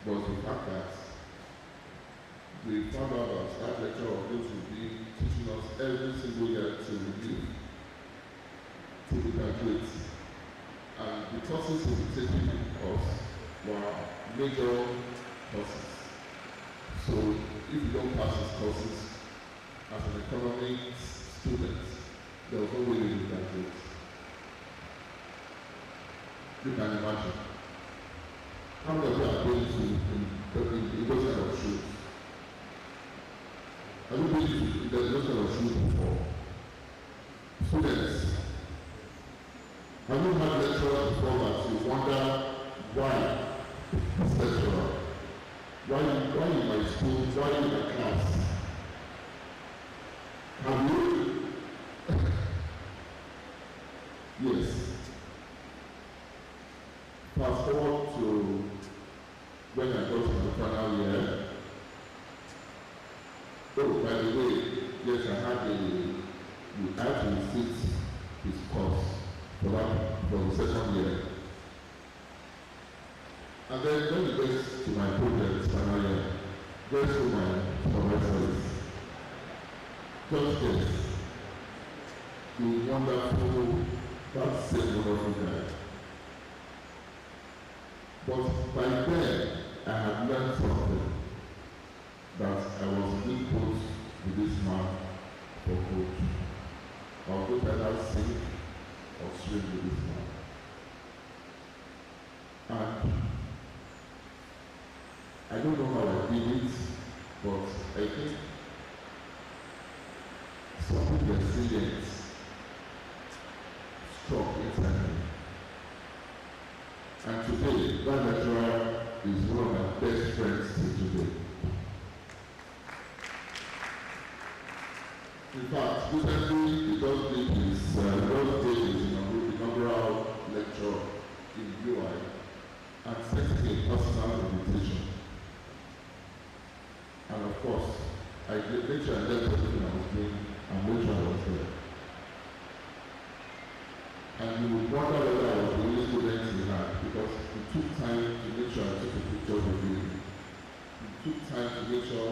was the fact that we found out that lecturer was going to be teaching us every single year to review, to graduate. And the courses we were taking in course were major courses. So if you don't pass these courses as an economics student, there was no way you would graduate. You can imagine. How many of you are going in those kind of shoes? Have you been in those kind of shoes before? Students, have you had lecturers before that you wonder why this lecturer? Why in my school? Why in my class? Have you? Yes. Fast forward to when I got to my final year. Oh, by the way, yes, I had to visit his course for the second year. And then when we get to my project final year, guess who my supervisor is? Just guess. The wonderful, that same wonderful guy. But by then, I had learned something, that I was being put with this man for good. I was going to either sink or swim with this man. And I don't know how I did it, but I think something resilient, strong internally. And today, that lecturer is one of my best friends till today. In fact, recently he just did his inaugural lecture in UI and sent me a personal invitation. And of course, I made sure I left everything I was doing and made sure I was there. And you would wonder whether I was the only student he had, because he took time to make sure I took a picture with him. He took time to make sure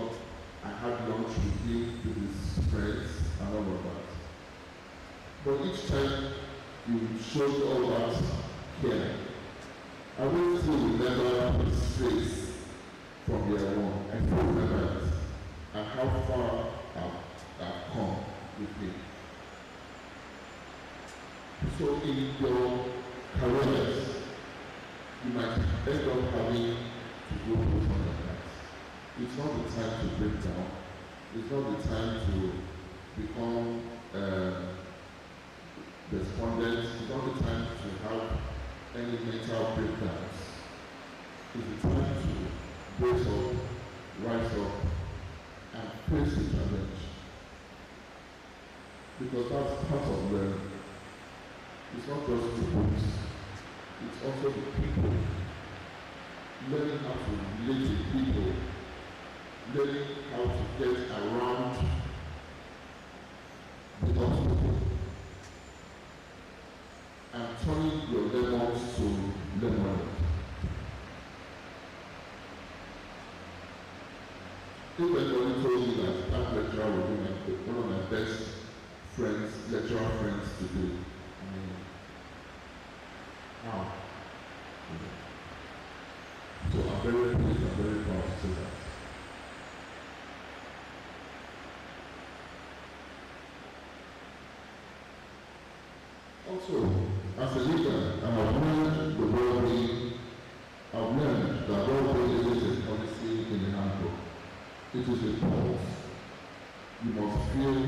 I had lunch with him, with his friends, and all of that. But each time you showed all that care, I went through remember his face from year one. I still remember it, and how far I've come with him. So in your careers, you might end up having to go through something like that. It's not the time to break down. It's not the time to become despondent. It's not the time to have any mental breakdowns. It's the time to brace up, rise up, and face the challenge. Because that's part of learning. It's not just the books, it's also the people. Learning how to relate to people, learning how to get around the obstacle, and turning your lemons to lemonade. If anybody told you that lecturer would be one of my best friends, lecturer friends today, wow. So I'm very pleased, I'm very proud to say that. Also, as a leader, I have learned the well-being. I've learned that well-being is a policy in the handbook. It is a pulse. You must feel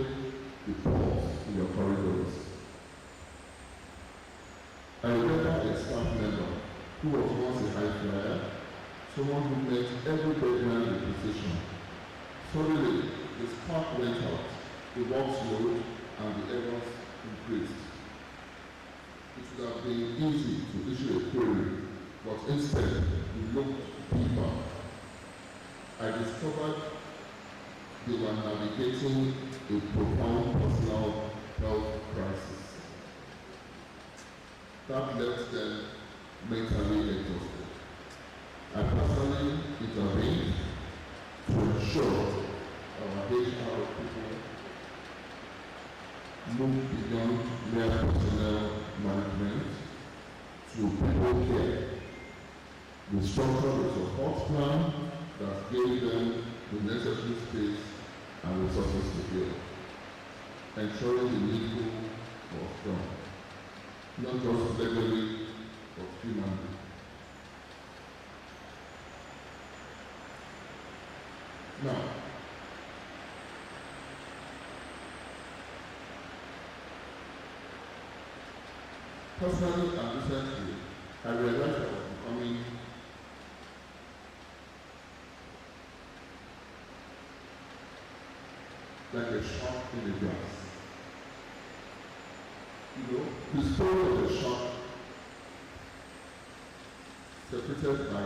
the pulse in your corridors. I remember a staff member who was once a high flyer, someone who met every deadline with precision. Suddenly, the spark went out, the work slowed, and the errors increased. It would have been easy to issue a query, but instead, we looked deeper. I discovered they were navigating a profound personal health crisis that left them mentally exhausted. I personally intervened to ensure our HR people move beyond mere personnel management to people care. We structured a support plan that gave them the necessary space and resources to build, ensuring the needful was done, not just legally, but humanly. Now, personally and recently, I realized I was becoming like a shark in the grass. You know, the story of the shark separated by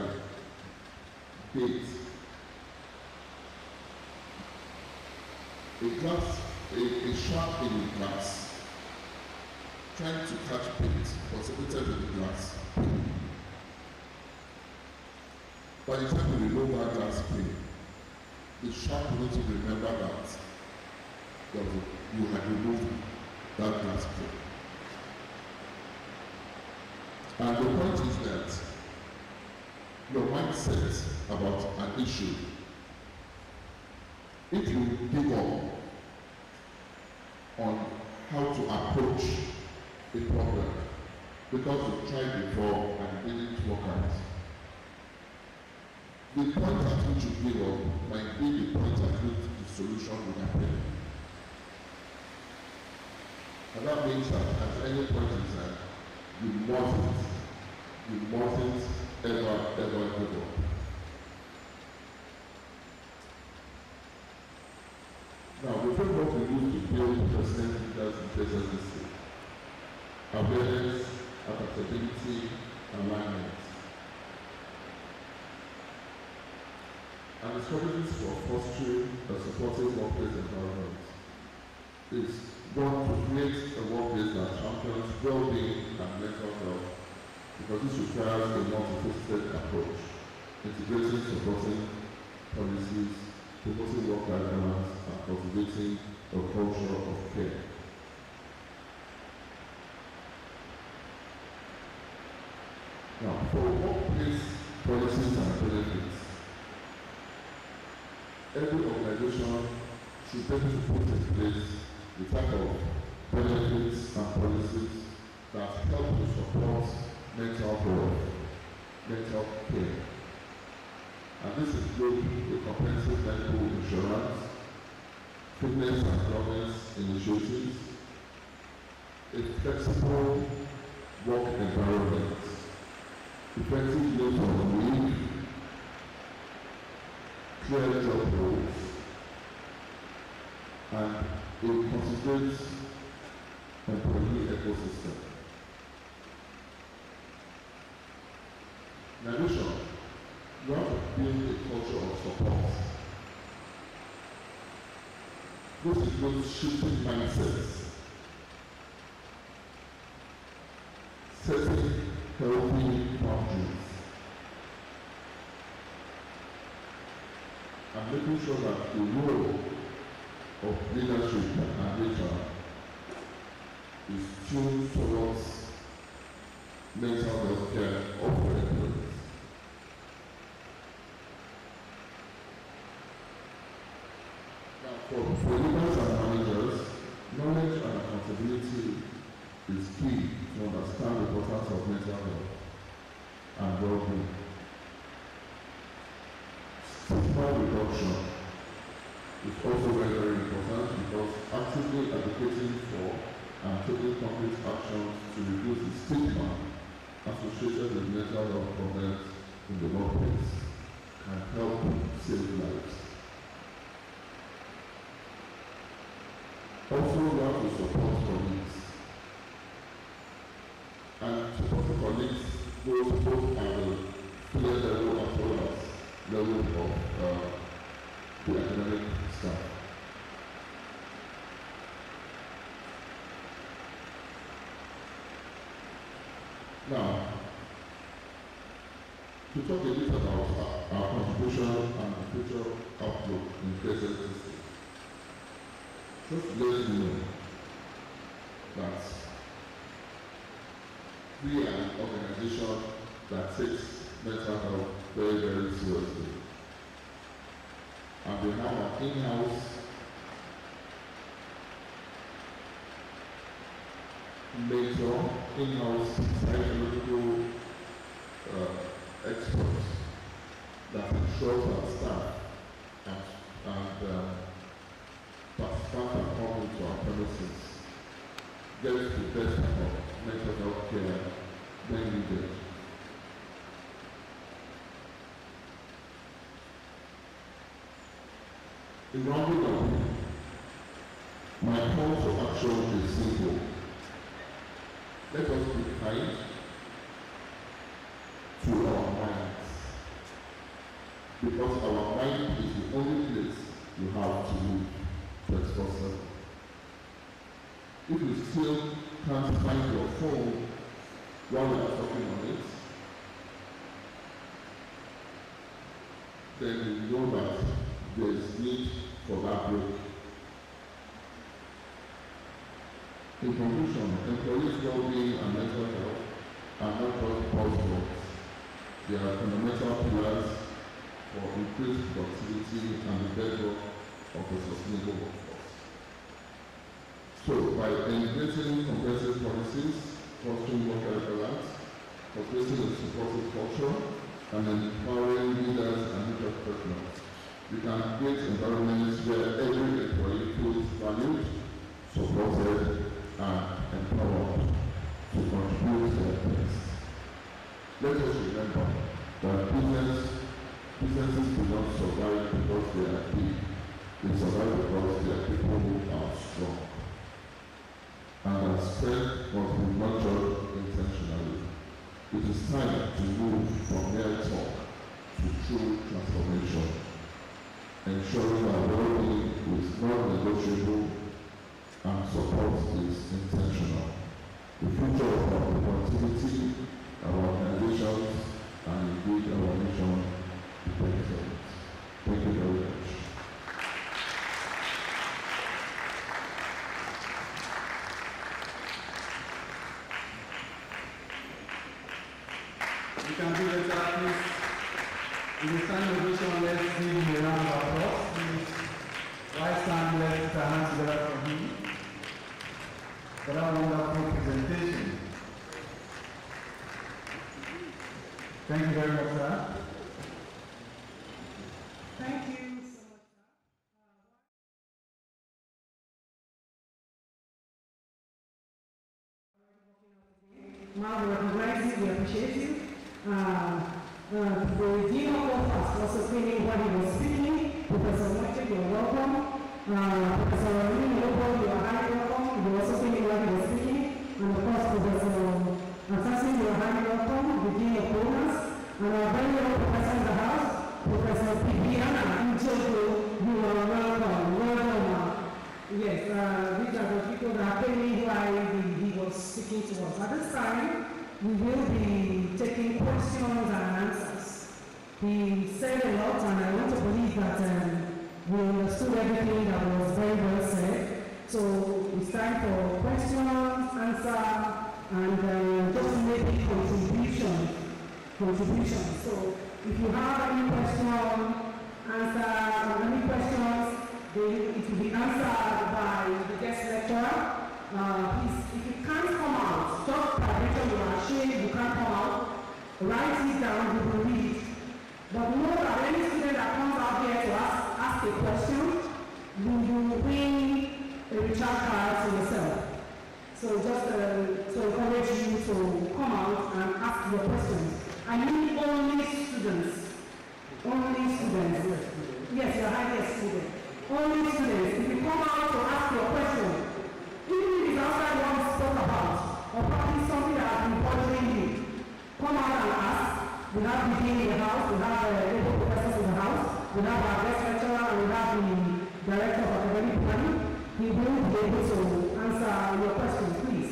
bait. A shark in the glass trying to catch bait was separated with the glass. By the time we remove that glass plane, the shark will not remember that you had removed that glass plane. And the point is that your mindset about an issue, if you give up on how to approach a problem because you tried before and it didn't work out, the point at which you give up might be the point at which the solution will happen. And that means that at any point in time, you mustn't ever give up. Now, the framework we use to build president leaders in KSSDC: awareness, adaptability, alignment. And the strategies for fostering a supportive workplace environment is one, to create a workplace that champions well-being and mental health, because this requires a multifaceted approach, integrating supporting policies, promoting work-life balance, and cultivating a culture of care. Now, for workplace policies and benefits, every organization should be able to put in place the type of benefits and policies that help to support mental health, mental care. And this includes a comprehensive medical insurance, fitness and wellness initiatives, a flexible work environment, effective use of leave, clear job roles, and a considerate employee ecosystem. In addition, you have to build a culture of support. This includes shifting mindsets, setting healthy boundaries, and making sure that the role of leadership and HR is tuned towards mental health care of employees. Now, for leaders and managers, knowledge and accountability is key to understand the importance of mental health and well-being. Stigma reduction is also very, very important, because actively advocating for and taking concrete actions to reduce the stigma associated with mental health problems in the workplace can help save lives. Also, we have to support colleagues. And supporting colleagues goes both at the player level as well as level of the academic staff. Now, to talk a bit about our contribution and the future outlook in KSSDC, just to let you know that we are an organization that takes mental health very, very seriously. And we have an in-house mentor, in-house psychological experts that ensures our staff and participants that come into our premises get the best of mental health care when needed. In rounding up, my call to action is simple. Let us be kind to our minds, because our mind is the only place you have to live 24/7. If you still can't find your phone while you are talking on it, then you know that there is need for that break. In conclusion, employees' well-being and mental health are not just buzzwords. They are fundamental pillars for increased productivity and the bedrock of a sustainable workforce. So, by integrating comprehensive policies, fostering work-life balance, cultivating a supportive culture, and empowering leaders and HR professionals, we can create environments where every employee feels valued, supported, and that strength must be nurtured intentionally. It is time to move from mere talk to true transformation, ensuring that well-being is non-negotiable and support is intentional. The future of our productivity, our organizations, and indeed our nation depends on it. Thank you very much. You can do better, please. In the stand ovation, let's give him a round of applause. Please, right stand, let's put our hands together for him. For that wonderful presentation. Thank you very much, sir. Thank you so much, sir. Now we recognize you, we appreciate you. The Dean of Colmas also feeling what he was speaking. Professor Moche, you're welcome. Professor Rini Lobo, you are highly welcome. You're also feeling what he was speaking. And of course, Professor Assassin, you are highly welcome. The Dean of Colmas. And our very own professor in the house, Professor Bibiana Njogo, you are welcome. Welcome. Yes, these are the people that are paying why he was speaking to us. At this time, we will be taking questions and answers. He said a lot, and I want to believe that we understood everything that was very well said. So it's time for questions, answer, and just maybe contribution. So if you have any question, answer, or any questions, it will be answered by the guest lecturer. Please, if you can't come out, just by mention you are ashamed you can't come out, write it down, you will read. But know that any student that comes out here to ask a question, you will win a recharge card to yourself. So just to encourage you to come out and ask your questions. I need only students. Only students. Yes, you're highly a student. Only students. If you come out to ask your question, even if it's outside what we spoke about, or probably something that has been bothering you, come out and ask. We have the dean in the house, we have able professors in the house, we have our guest lecturer, and we have the director of academic planning. He will be able to answer your questions, please.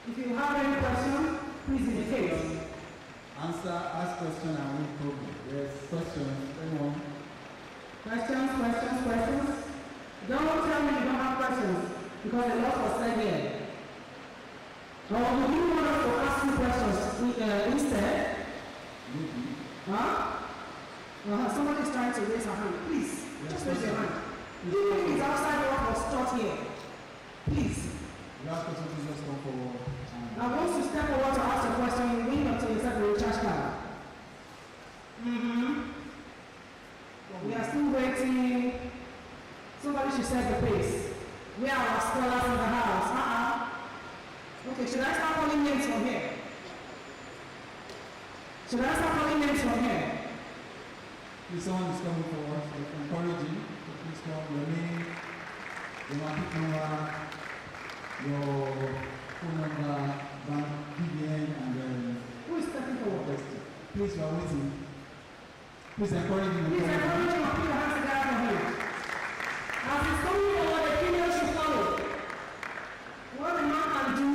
If you have any question, please indicate. Ask question and we program. Yes, questions. Anyone? Questions? Don't tell me you don't have questions, because a lot was said here. Or do you want us to ask you questions instead? Maybe. Huh? Somebody's trying to raise her hand. Please, just raise your hand. Even if it's outside what was taught here, please. Last person, please just come forward. I want you to step forward to ask a question. You win until you set the recharge card. We are still waiting. Somebody should set the pace. We are our scholars in the house. Okay, should I start calling names from here? If someone is coming forward, so encouraging, so please come. Your name, your market number, your phone number, bank, BBN, and then Who is stepping forward? please, you are waiting. Please encourage me. Please encourage him and put your hands together for him. As he's coming forward, the female should follow. What a man can do,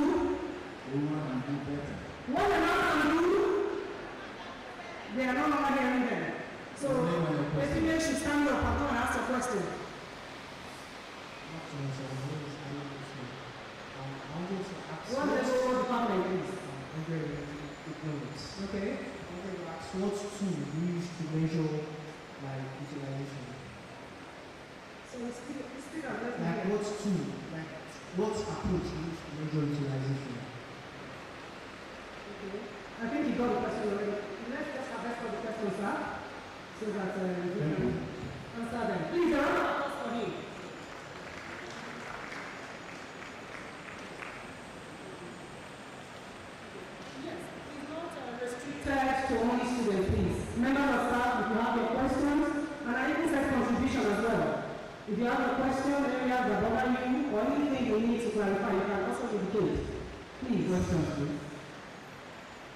A woman can do better. what a man can do, they are no longer hearing them. So the female should stand up and come and ask a question. What is the whole department, please? Okay. What tool we use to measure like utilization? So speak up, let's Like hear. what tool, like what approach we use to measure utilization? Okay. I think you got the question already. Let's just address all the questions, sir, so that we can answer them. Please, a round of applause for him. Yes, he's not restricted to only students, please. Members of staff, if you have your questions, and I even said contribution as well. If you have a other question, areas that bother you, or anything you need to clarify, you can also indicate. Please. Questions, please.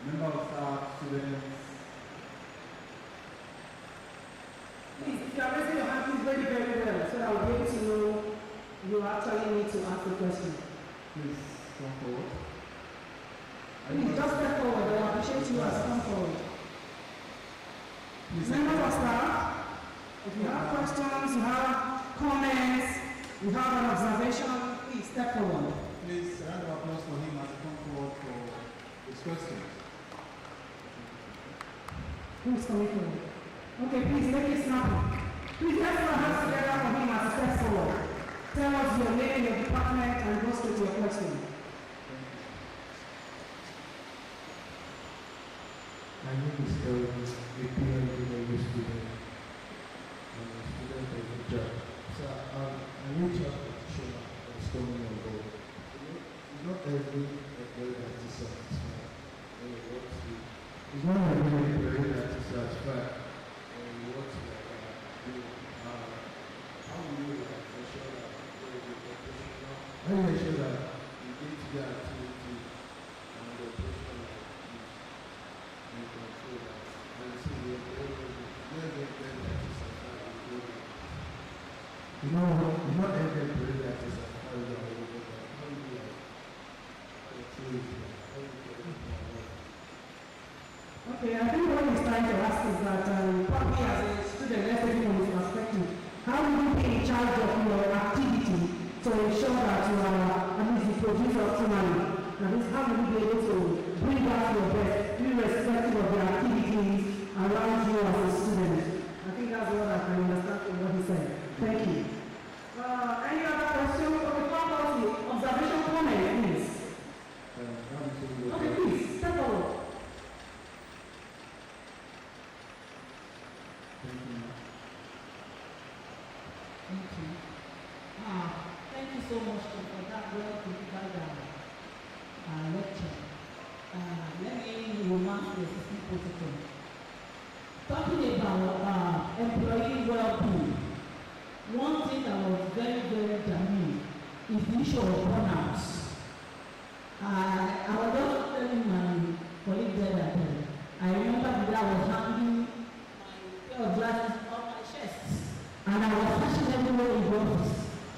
Member of staff, students. Please, if you are raising your hand, please very, very well, so that we'll be able to know you actually need to ask the question. Please come forward. Please, just step forward. I appreciate you as come forward. Members of staff, if you have questions, you have comments, you have an observation, please step forward. Please, a round of applause for him as he comes forward for his questions. Who's coming forward? Okay, please make it snappy. Please let's put our hands together for him as he steps forward. Tell us your name, your department, and go straight to your question. My name is Colmas, a PhD student. I'm a student of the job. So I reached out to Shona and told me about not every employee that is satisfied. It's not every employee that is satisfied. What do how will you ensure that there is a professional? How do you ensure that you get to the activity and the professional and control that and see the employee that is satisfied with the you know, not every employee that is satisfied with the how do you control it? Okay, I think what he's trying to ask is that probably as a student, let's take it from his perspective, how will you be in charge of your activity to ensure that you are at least the producer optimally? That is, how will you be able to bring out your best, irrespective of the activities around you as a student? I think that's what I can understand from what he said. Thank you. Any other question? Okay, talk about the observation comment, please. Okay, please, step forward. Thank you. Thank you so much for that well-prepared lecture. Let me remark the assistant protocol. Talking about employee well-being, one thing that was very, very germane is the issue of burnouts. I was just telling my colleague there that I remember that I was handling my pair of glasses on my chest. And I was searching everywhere in the office,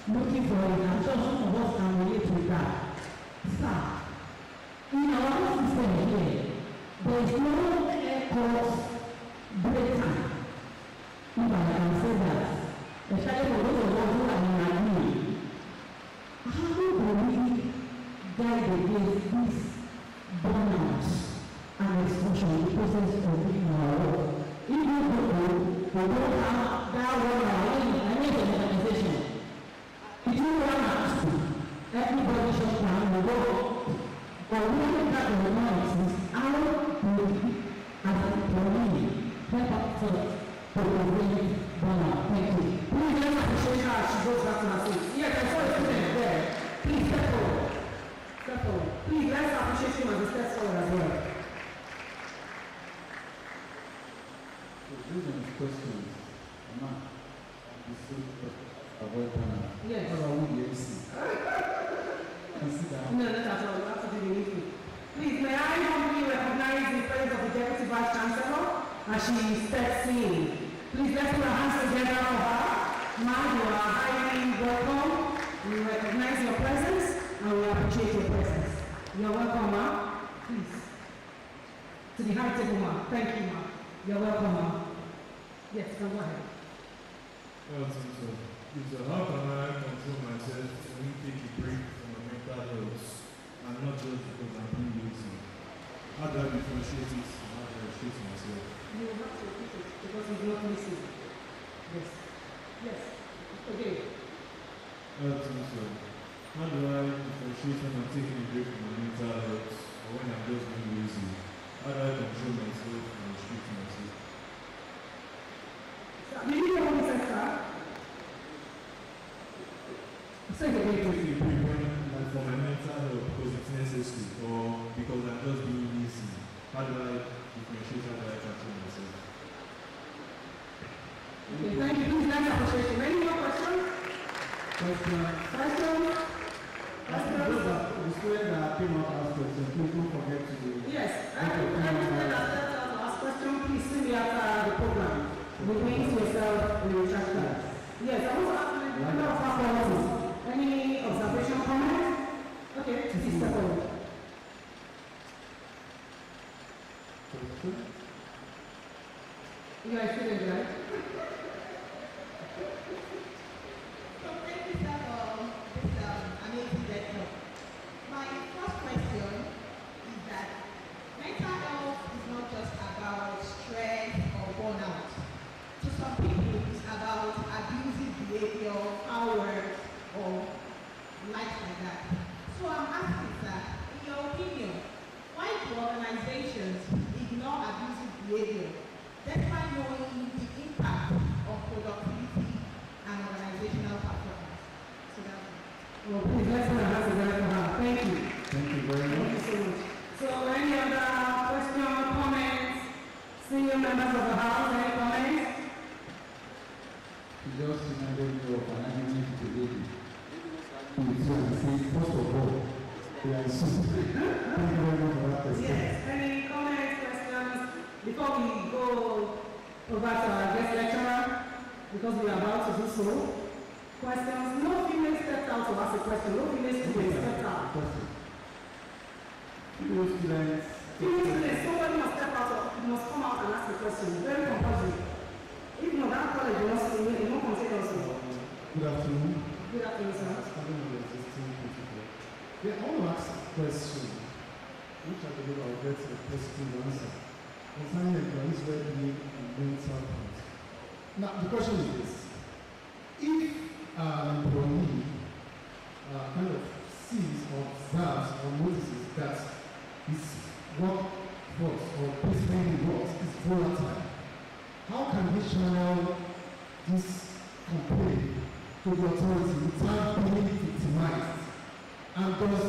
looking for it. I'm sure some of us can relate with that. Sir, in our system here, there is no air course break time. If I can say that, especially for those of us who are in admin, how do we guide against this burnout and exposure in the process of doing our work? Even though we don't have that one, I need an organization. If you run at school, everybody shut down the work. But when that organizes, how will we, as an employee, help us to prevent burnout? Thank you. Please let's appreciate her as she goes back to her seat. Yes, I saw a student there. Please step forward. Step forward. Please let's appreciate him as he steps forward as well. These are his questions. Mama, avoid burnout. Yes. How are we the MC? Consider. No, that's all. We have to do the meeting. Please, may I humbly recognize the presence of the Deputy Vice Chancellor as she steps in. Please let's put our hands together for her. Ma'am, you are highly welcome. We recognize your presence and we appreciate your presence. You're welcome, ma'am. Please. To the high table, ma'am. Thank you, ma'am. You're welcome, ma'am. Yes, go ahead. Well, so how can I control myself to take a break from my mental health and not just because I'm being lazy? How do I differentiate it and how do I differentiate myself? You have to repeat it because he's not listening. Yes. Yes. Okay. Well, so how do I differentiate when I'm taking a break from my mental health or when I'm just being lazy? How do I control myself and restrict myself? Did you hear what he said, sir? Say it again. Take a break when, for my mental health because it's necessary or because I'm just being lazy. How do I differentiate? How do I control myself? Okay, thank you. Please let's appreciate him. Any more questions? Please step forward. Step forward. Please let's appreciate him as he steps forward as well. Well, so how do I differentiate when I'm taking a break from my mental health or when I'm just being lazy? How do I differentiate? How do I control myself? Okay, thank you. Please let's appreciate him. Any more questions? Questions? The student that came out as questions, please don't forget to. Yes, every student that stepped out to ask question, please see me after the program. Remain to yourself in the chat card. Yes, I want to ask a member of our policies. Any observation, comment? Okay, please step forward. You are a student, right? So thank you, sir, for this amazing lecture. My first question is that mental health is not just about stress or burnout. To some people, it's about abusive behavior, power, or life like that. So I'm asking, sir, in your opinion, why do organizations ignore abusive behavior despite knowing the impact of productivity and organizational performance? So that's it. Well, please, let's put our hands together for her. Thank you. Thank you very much. Thank you so much. So, any other questions, comments? Senior members of the House, any comments? You just reminded me of an argument today. First of all, we are Thank you very much for that question. Yes. Any comments, questions? Before we go over to our guest lecturer, because we are about to do so, questions? No female stepped out to ask a question. No female students stepped out. Female students. Female students, somebody must step out, must come out and ask a question. Very compulsory. If not, that college will not consider us. Good afternoon. Good afternoon, sir. Yeah, I want to ask a question, which I believe I'll get a positive answer, concerning employees' well-being and mental health. Now, the question is this. If an employee kind of sees or observes or notices that his workforce or placement in works is volatile, how can he channel this complaint to the authority without being victimized? And does,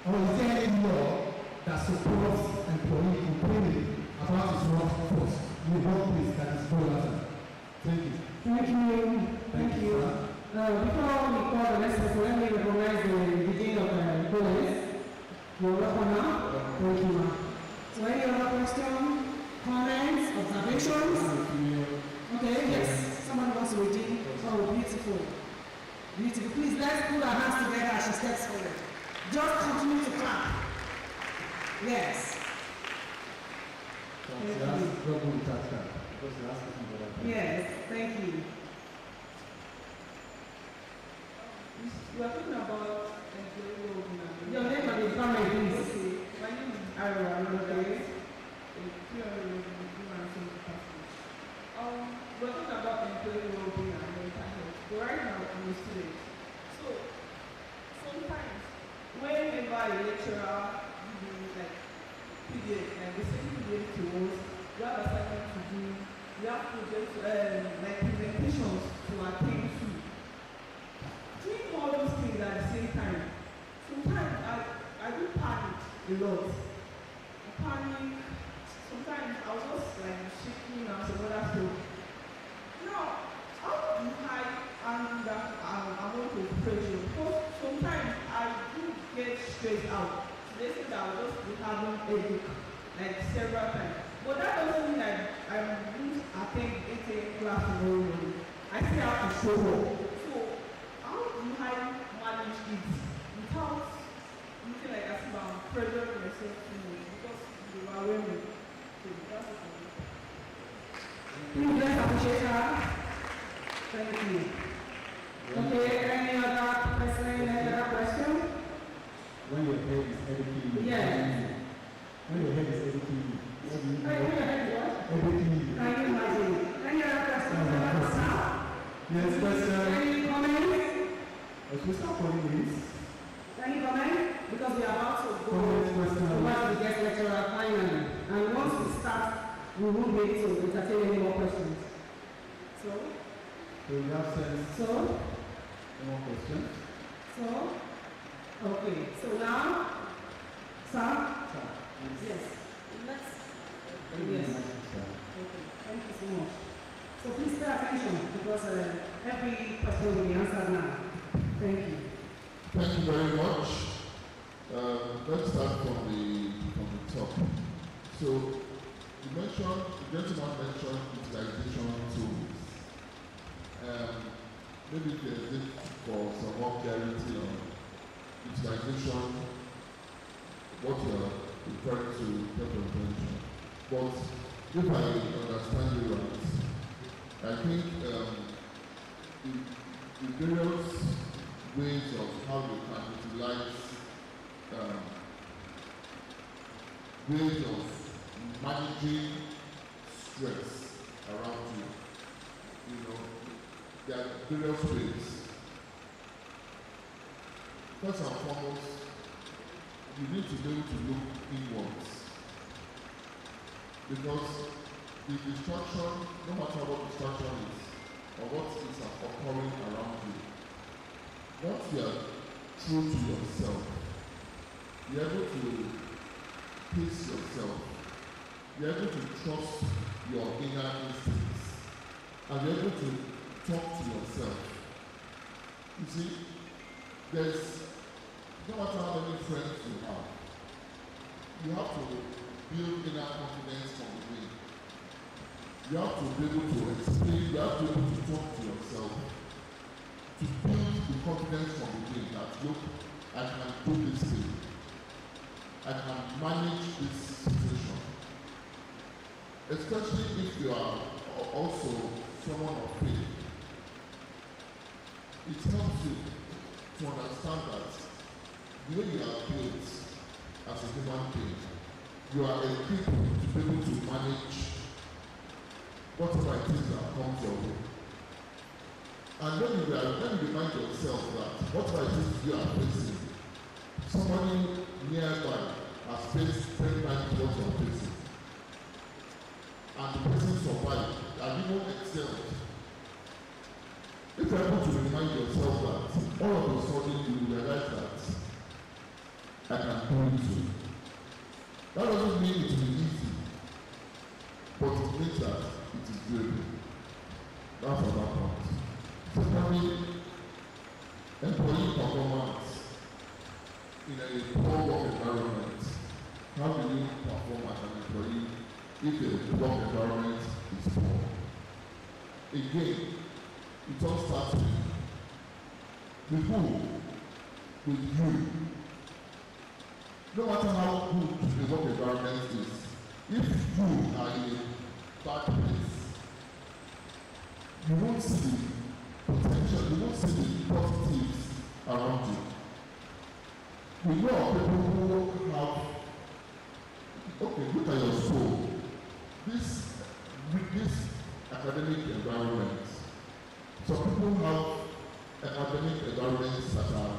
or is there any law that supports employee complaining about his workforce in the workplace that is volatile? Thank you. Thank you. Thank you. Before we call the next person, let me recognize the beginning of the college. You're welcome now. Thank you, ma'am. So any other question, comments, observations? Okay, yes. Someone wants to redeem. Oh, beautiful. Beautiful. Please, let's put our hands together as she steps forward. Just continue to clap. Yes. Yes, thank you. We are talking about employee well-being. Your name and the family, please. Okay. My name is Aaron, okay. We're talking about employee well-being and mental health. But right now, I'm a student. So, sometimes, whenever a lecturer gives like PDF, like they send PDF to us, we have assignment to do, we have projects, like presentations to attend to. Doing all those things at the same time, sometimes I do panic a lot. I panic. Sometimes I was just like shaking and some other stuff. Now, how do I handle that amount of pressure? Because sometimes I do get stressed out. They say that I will just be having a headache like several times. But that doesn't mean that I won't attend 8 a.m. class tomorrow morning. I still have to show up. So, how do I manage it without looking like as if I'm pressuring myself too much? Because you are wearing. So that's what I mean. Please, let's appreciate her. Thank you. Okay, any other person, any other question? When your head is educating you. Yes. When your head is educating you. When your head is what? Educating you. Can you imagine? Any other question? Yes, question. Any comment? Should we start calling this? Any comment? Because we are about to go Question. to the guest lecturer finally. And once we start, we won't be able to entertain any more questions. So? So we have sense. So? No more questions. So? Okay. So now? Sir? Yes. Let's. Yes. Okay. Thank you so much. So So please pay attention because every question will be answered now. Thank you. Thank you very much. Let's start from the top. So you mentioned, the gentleman mentioned utilization tools. Maybe there's need for some more clarity on utilization, what you are referring to in terms of attention. But if I understand you right, I think the various ways of how you can utilize ways of managing stress around you. You know, there are various ways. First and foremost, you need to be able to look inwards. Because the distraction, no matter what distraction is, or what is occurring around you, once you are true to yourself, you're able to pace yourself, you're able to trust your inner instincts, and you're able to talk to yourself. You see, there's no matter how many friends you have to build inner confidence from within. You have to be able to explain, you have to be able to talk to yourself, to build the confidence from within that, look, I can do this thing. I can manage this situation. Especially if you are also someone of faith. It helps you to understand that the way you are built as a human being, you are equipped to be able to manage whatever it is that comes your way. And when you remind yourself that whatever it is you are facing, somebody nearby has faced 10 times what you are facing, and the person survived and even excelled. If you are able to remind yourself that, all of a sudden you realize that I can do it too. That doesn't mean it will be easy, but it means that it is doable. That's another point. Secondly, employee performance in a poor work environment. How do you perform as an employee if the work environment is poor? Again, it all starts with who? With you. No matter how good the work environment is, if you are in a bad place, you won't see the potential, you won't see the positives around you. We know of people who have, okay, look at your school. This academic environment, some people have academic environments that are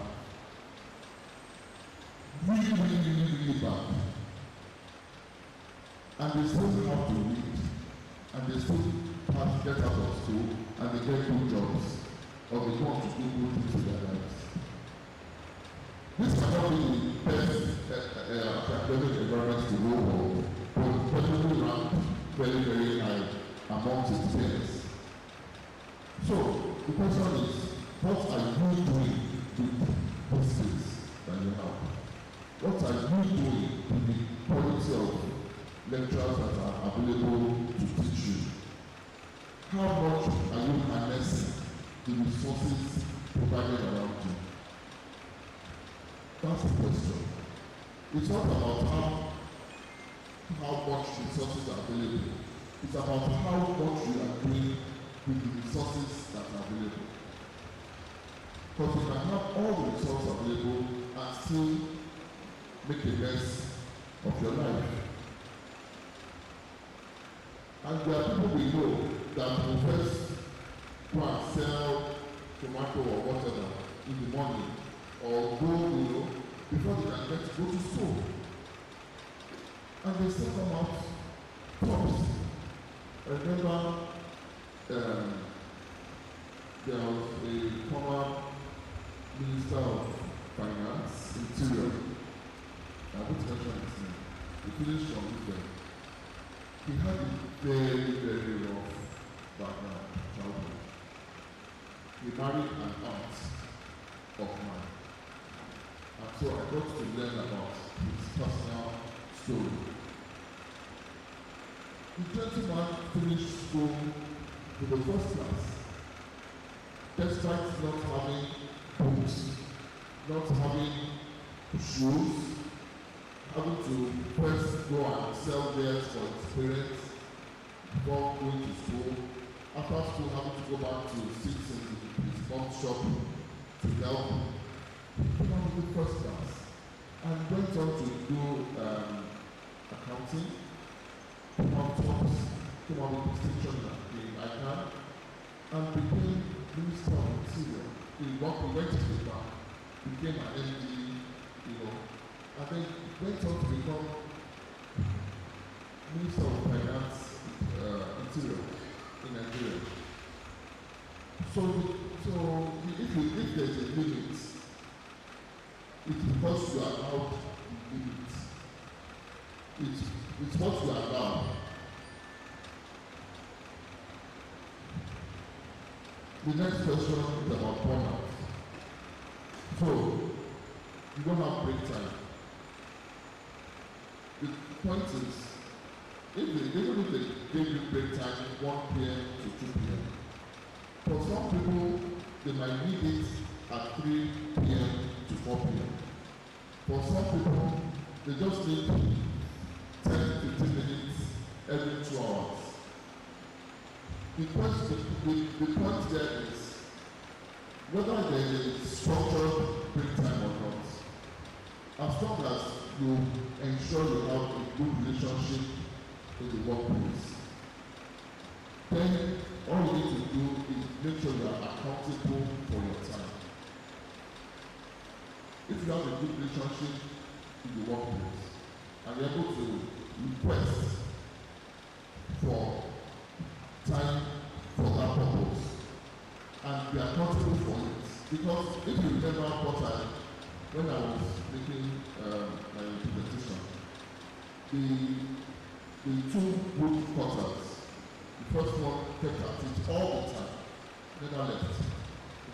really bad. And they still have to read, and they still have to get out of school, and they get good jobs, or they want to do good things in their lives. This cannot be the best academic environment to go for, but definitely ranked very, very high amongst its peers. So, the question is, what are you doing with these things that you have? What are you doing with the quality of lecturers that are available to teach you? How much are you harnessing the resources provided around you? That's the question. It's not about how much resources are available. It's about how much you are doing with the resources that are available. Because you can have all the resources available and still make a mess of your life. And there are people we know that will first go and sell tomato or whatever in the morning, or go, before they can get to go to school. And they still come out tops. I remember there was a former Minister of Finance, Interior, I won't mention his name, he finished from Israel. He had a very, very rough background. so I got to learn about his personal story. The gentleman finished school with the first class, despite not having books, not having shoes, having to first go and sell theirs for his parents before going to school. After school, having to go back to sit in his mom's shop to help. He came out with the first class and went on to do accounting, came out tops, came out with distinction in ICANN, and became Minister of Interior. He went to the bank, became an MD, and then went on to become Minister of Finance, Interior in Nigeria. So if there's a limit, it's because you are allowed the limit. It's what you are allowed. The next question is about burnout. So, you don't have break time. The point is, even if they give you break time 1 p.m. to 2 p.m., for some people, they might need it at 3 p.m. to 4 p.m. For some people, they just need 10 to 15 minutes every 2 hours. The point there is whether there is structured break time or not. As long as you ensure you have a good relationship in the workplace, then all you need to do is make sure you are accountable for your time. If you have a good relationship in the workplace and you're able to request for time for that purpose and be accountable for it, because if you remember when I was making my presentation, the 2 group quarters, the first one kept at it all the time, never left.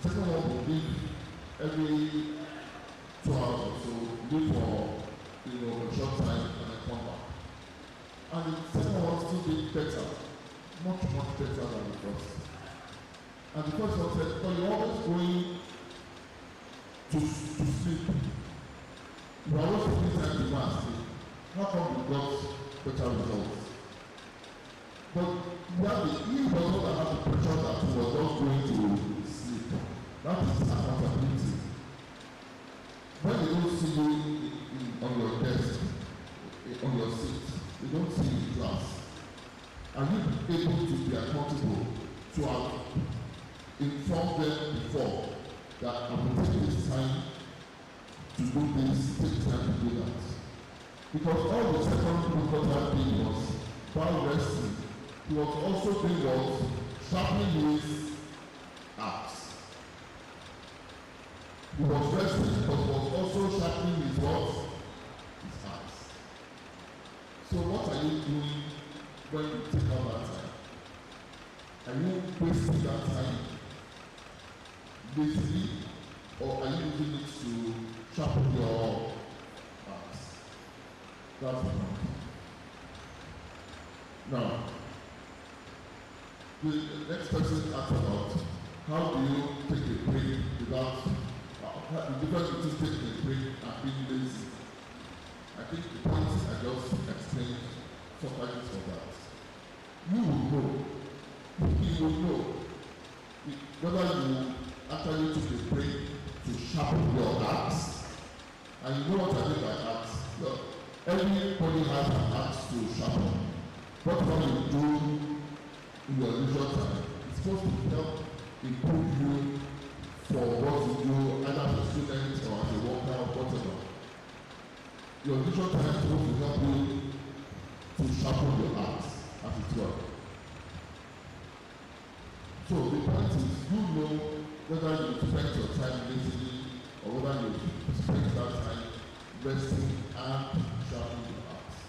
The second one will leave every 2 hours or so, leave for a short time and then come back. And the second one still did better, much better than the first. And the first one said, "But you're always going to sleep. You are always taking time to go and sleep. How come you got better results?" But he was not that have the pressure that he was just going to sleep. That is accountability. When they don't see you on your desk, on your seat, they don't see you in class. Are you able to be accountable to have informed them before that I will take this time to do this, take time to do that? Because all the second quarter thing was while resting, he was also doing what? Sharpening his axe. He was resting, but was also sharpening his what? His axe. So what are you doing when you take out that time? Are you wasting that time basically, or are you using it to sharpen your axe? That's the point. Now, the next person asked about how do you take a break without the difference between taking a break and being lazy. I think the point I just explained suffices for that. You will know. You will know whether you actually took a break to sharpen your axe. And you know what I mean by axe? Look, everybody has an axe to sharpen. What can you do in your leisure time? It's supposed to help improve you for what you do, either as a student or as a worker or whatever. Your leisure time is supposed to help you to sharpen your axe, as it were. So the point is, you know whether you spend your time lazily or whether you spend that time resting and sharpening your axe.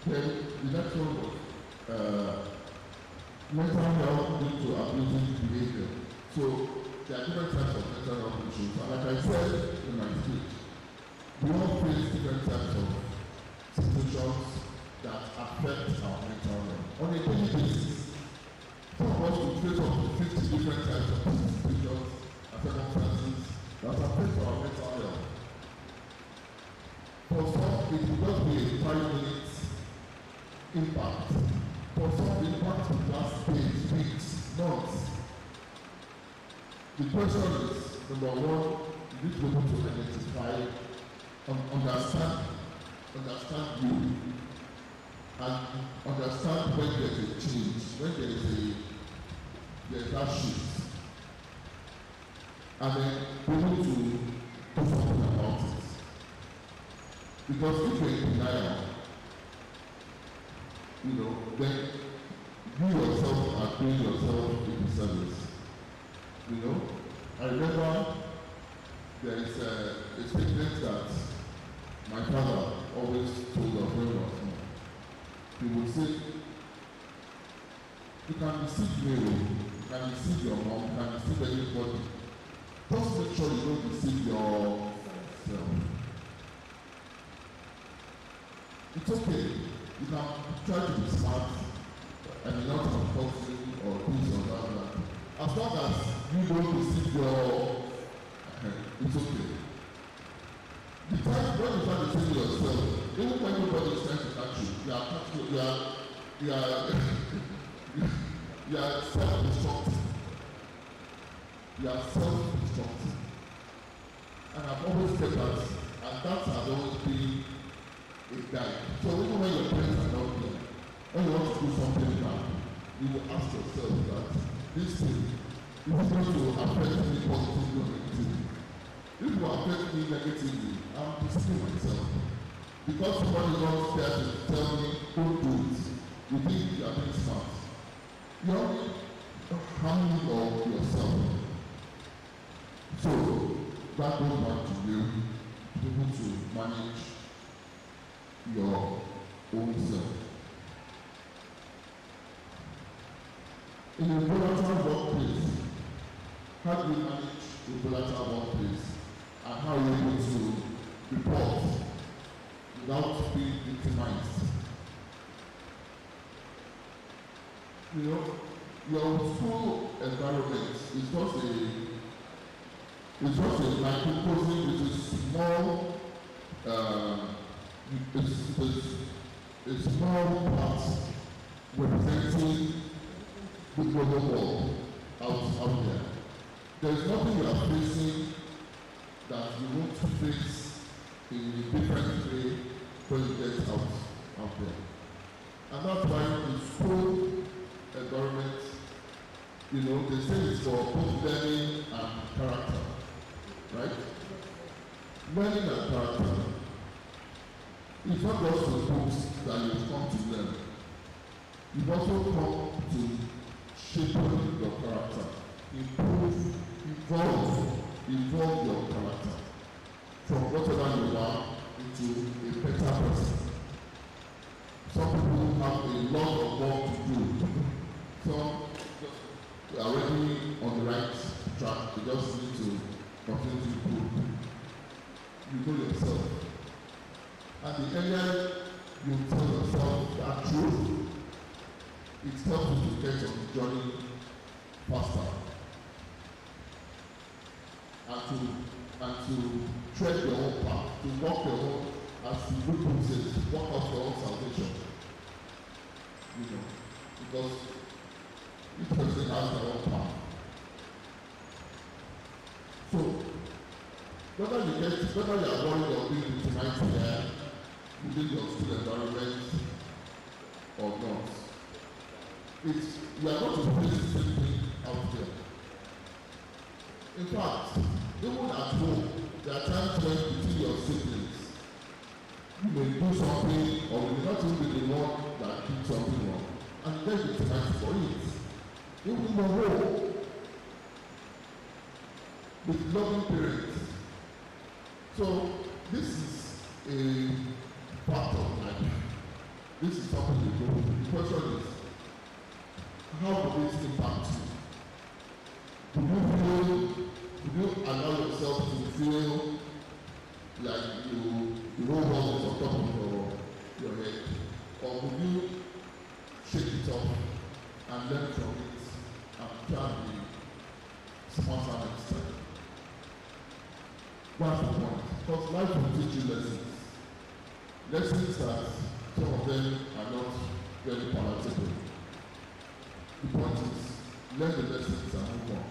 Then the next one was mental health due to abusive behavior. So there are different types of mental health issues. And like I said in my speech, we all face different types of situations that affect our mental health. On a daily basis, some of us will face up to 50 different types of situations and circumstances that affect our mental health. For some, it will just be a 5-minute impact. For some, the impact will last days, weeks, months. The question is, number one, you need to be able to identify and understand you, and understand when there's a change, when there's that shift, and then be able to do something about it. Because if you're in denial, then you yourself are doing yourself a disservice. I remember there is a statement that my father always told us when we were small. He would say, you can deceive me, you can deceive your mom, you can deceive anybody. Just make sure you don't deceive yourself. It's okay. You can try to be smart and not unfortunate or this or that. As long as you don't deceive it's okay. The time when you start deceiving yourself, even when nobody is trying to catch you, you are self-destructing. You are self-destructing. And I've always said that, and that has always been a guide. So even when your parents are not there, when you want to do something bad, you will ask yourself that this thing is going to affect me positively or negatively. If it will affect me negatively, I'm deceiving myself. Because somebody is not there to tell me, don't do it, you think you are being smart. You are harming of yourself. So that goes back to you, to be able to manage your own self. In a volatile workplace, how do you manage a volatile workplace, and how are you able to report without being victimized? Your school environment is just a microcosm, which is small, it's a small part representing the global world out there. There is nothing you are facing that you won't face in a different way when you get out there. And that's why the school environment, they say it's for both learning and character, right? Learning and character. It's not just the books that you come to learn. You've also come to shape your character, evolve your character from whatever you are into a better person. Some people have a lot of work to do. Some are already on the right track. They just need to continue to improve. You know yourself. And the earlier you tell yourself that truth, it helps you to get on the journey faster. And to tread your own path, to walk your own, as the good book says, walk out your own salvation. Because each person has their own path. So, whether you are worried or being victimized here within your school environment or not, you are not to face the same thing out there. In fact, even at home, there are times when between your siblings, you may do something or you may not even be the one that did something wrong, and then you get for it. Even in the home, with loving parents. So this is a part of life. This is something you do. The question is, how will it impact you? Would you allow yourself to feel like the whole world is on top of your head? Or would you shake it off and learn from it and try to be smarter next time? That's the point. Because life will teach you lessons. Lessons that some of them are not very palatable. The point is, learn the lessons and move on.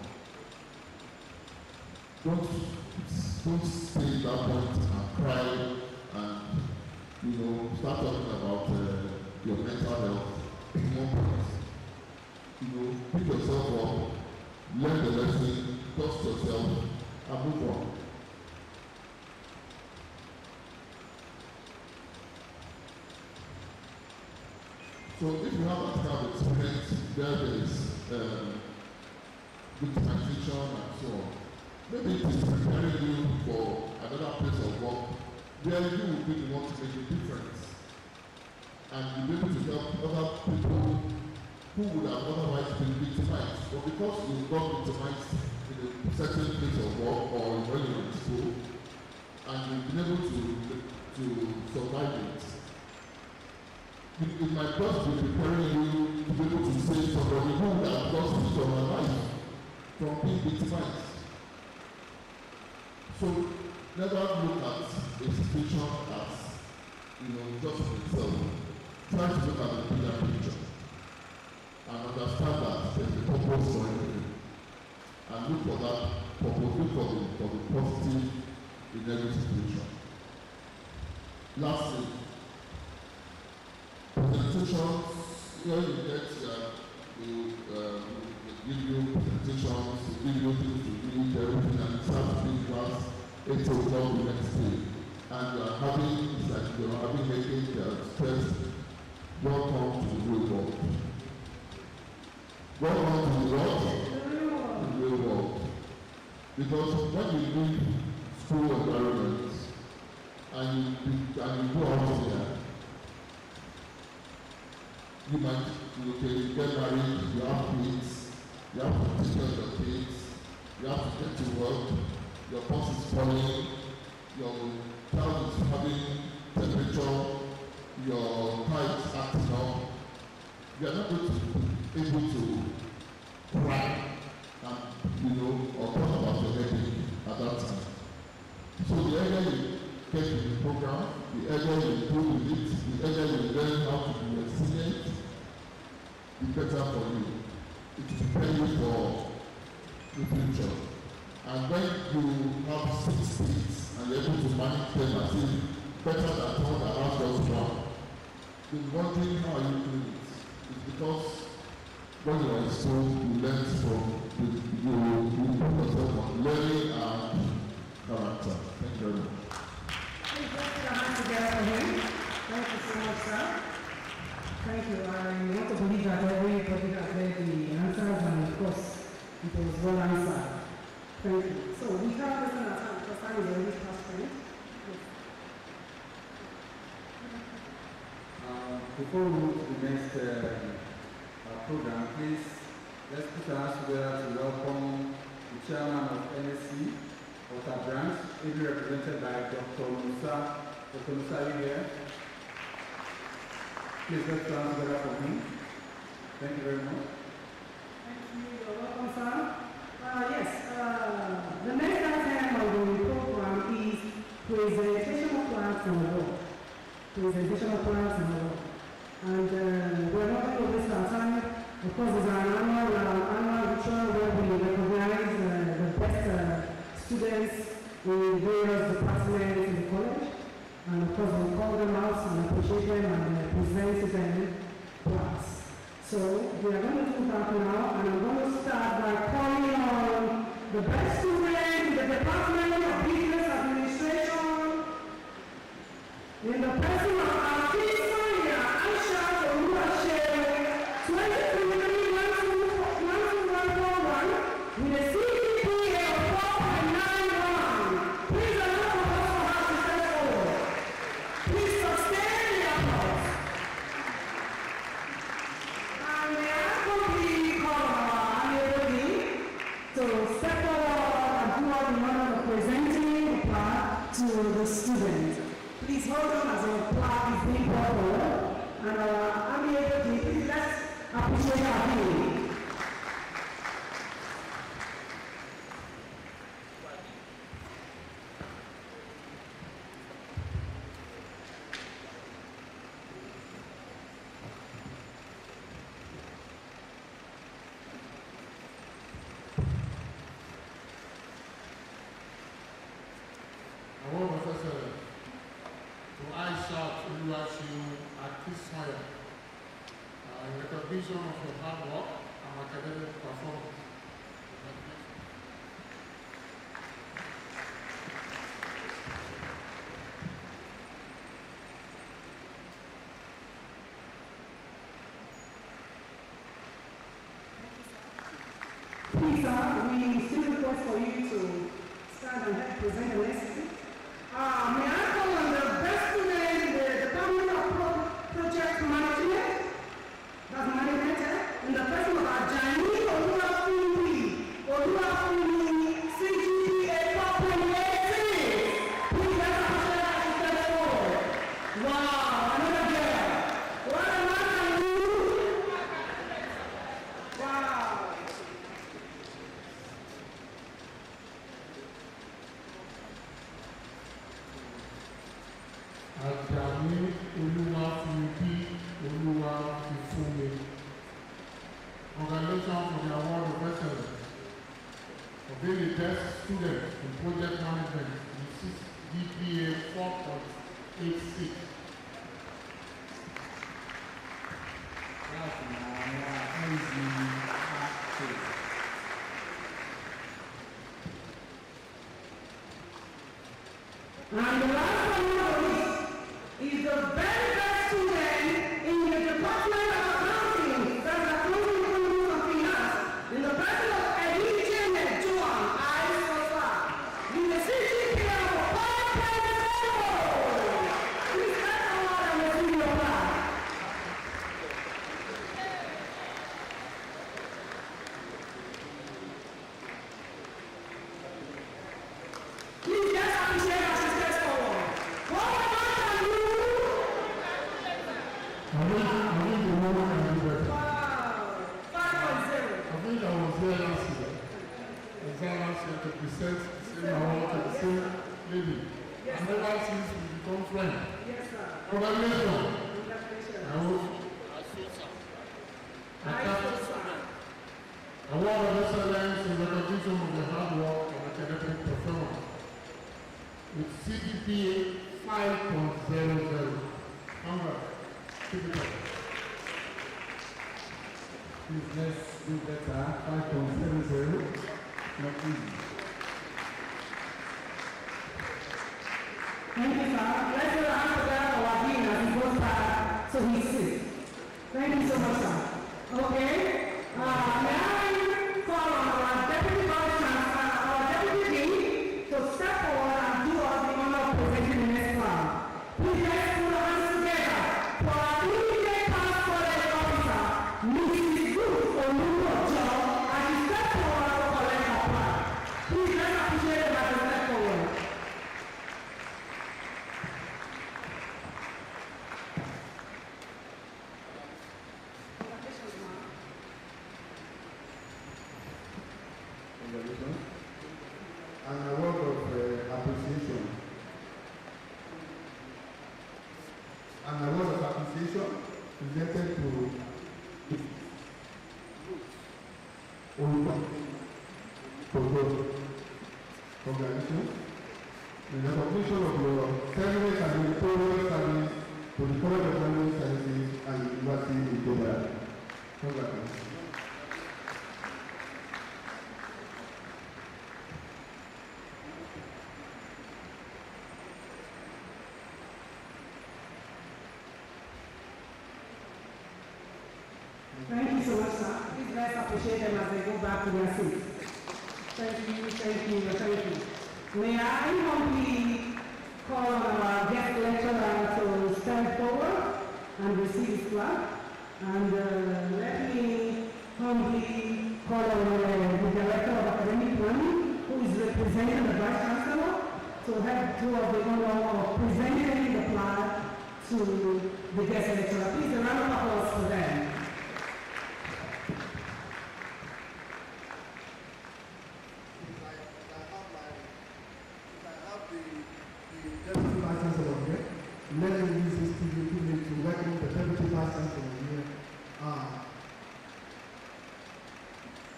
Don't stay at that point and cry and start talking about your mental health in one point. Pick yourself up, learn the lesson, dust yourself, and move on. So if you have that kind of experience, there is victimization and so on. Maybe it is preparing you for another place of work where you will be the one to make a difference. And you'll be able to help other people who would have otherwise been victimized. But because you got victimized in a certain place of work or when you were in school, and you've been able to survive it, it might just be preparing you to be able to save somebody who would have lost his or her life from being victimized. So never look at a situation as just for itself. Try to look at the bigger picture and understand that there is a purpose for everything. And look for that purpose, look for the positive in every situation. Lastly, presentations, here you get give you presentations, give you things to read, everything, and it starts to be class 8 o'clock the next day. And you are having, it's like you are having headache, stress. Welcome to the real world. Welcome to the world. The real world. Because when you leave school environment and you go out there, you might get married, you have kids, you have to take care of your kids, you have to get to work, your boss is falling, your child is having temperature, your car is acting up, you are not going to be able to cry and or talk about your headache at that time. So the earlier you get in the program, the earlier you do with it, the earlier you learn how to be resilient, the better for you. It will prepare you for the future. And when you have 6 kids and you're able to manage them as if better than someone that has just one, you're wondering how are you doing it. It's because when you are in school, you learn from you put yourself on learning and character. Thank you very much. Please let's put our hands together for him. Thank you so much, sir. Thank you. I want to believe that everybody has read the answers and of course it was well answered. Thank you. So we have this in our time because time is already past 10. Before we move to the next program, please let's put our hands together to welcome the chairman of NSC, Water Branch, ably represented by Dr. Musa. Dr. Musa, are you here? Please let's put our hands together for him. Thank you very much. Thank you. You're welcome, sir. Yes, the next item of the program is presentation of plans on the road. Presentation of plans on the road. And we're not going to waste our time. Of course, it's an annual ritual where we recognize the best students in various departments in the college. And of course, we call them out and appreciate them and present them plans. So we are going to do that now, and I'm going to start by calling on the best student in the Department of Business Administration, in the person of Afisanya Aisha Oluwase, 23-12-1 with a CGPA of 4.91. Please allow us to step forward. Please sustain the applause. And may I complete appreciate our team. I want Professor to Aisha Oluwaseun Akisanya in recognition of your hard work and academic performance. Please, sir, we still request for you to stand and help present the next speech. May I call on the best student in the Department of Project Management, that's management, in the person of Ajani Oluwafumi, CGPA 4.86. Please let us share that step forward. Wow, another girl. What a man can do. Wow. Ajani Oluwafumi Oluwafumi. Congratulations for the award of excellence for being the best student in project management in GPA 4.86. And the last one is the very best student in the Department of Accounting, that's Accounting, Economics and Finance, in the person of Edwin Joan Aisosa, in the CGPA of 5.0. Please let someone and receive your plan. Please let's appreciate our sisters forward. What am I can do? I think the woman can do better. Wow, 5.0. I think I was there last year. I was there last year to present the same award to the same lady. Yes, And ever since we become friends. Yes, sir. Congratulations. Congratulations. I hope. Award of excellence in recognition of the hard work and academic performance with CGPA 5.00. Congrats. Keep it up. Please, let's do better. 5.00. Not easy. Thank you, sir. Let's give a hand together for our dean as he goes back to his seat. Thank you so much, sir. Okay. May I call on our deputy vice chancellor, our deputy dean, to step forward and do us the honor of presenting the next round. Please let's put our hands together for our immediate past college officer, Mrs. Ruth Oluwajo, as she steps forward to collect her plan. Please let's appreciate her as she step forward. Congratulations. An award of appreciation. An award of appreciation presented to Congratulations. In recognition of your service and editorial service to the College of Language Sciences and University in Nigeria. Congratulations. Thank you so much, sir. Please let's appreciate them as they go back to their seats. Thank you, thank you, thank you. May I humbly call on our guest lecturer to stand forward and receive his flag. And let me humbly call on the Director of Academic Planning, who is representing the Vice Chancellor, to have two of the honor of presenting the flag to the guest lecturer. Please, a round of applause for them.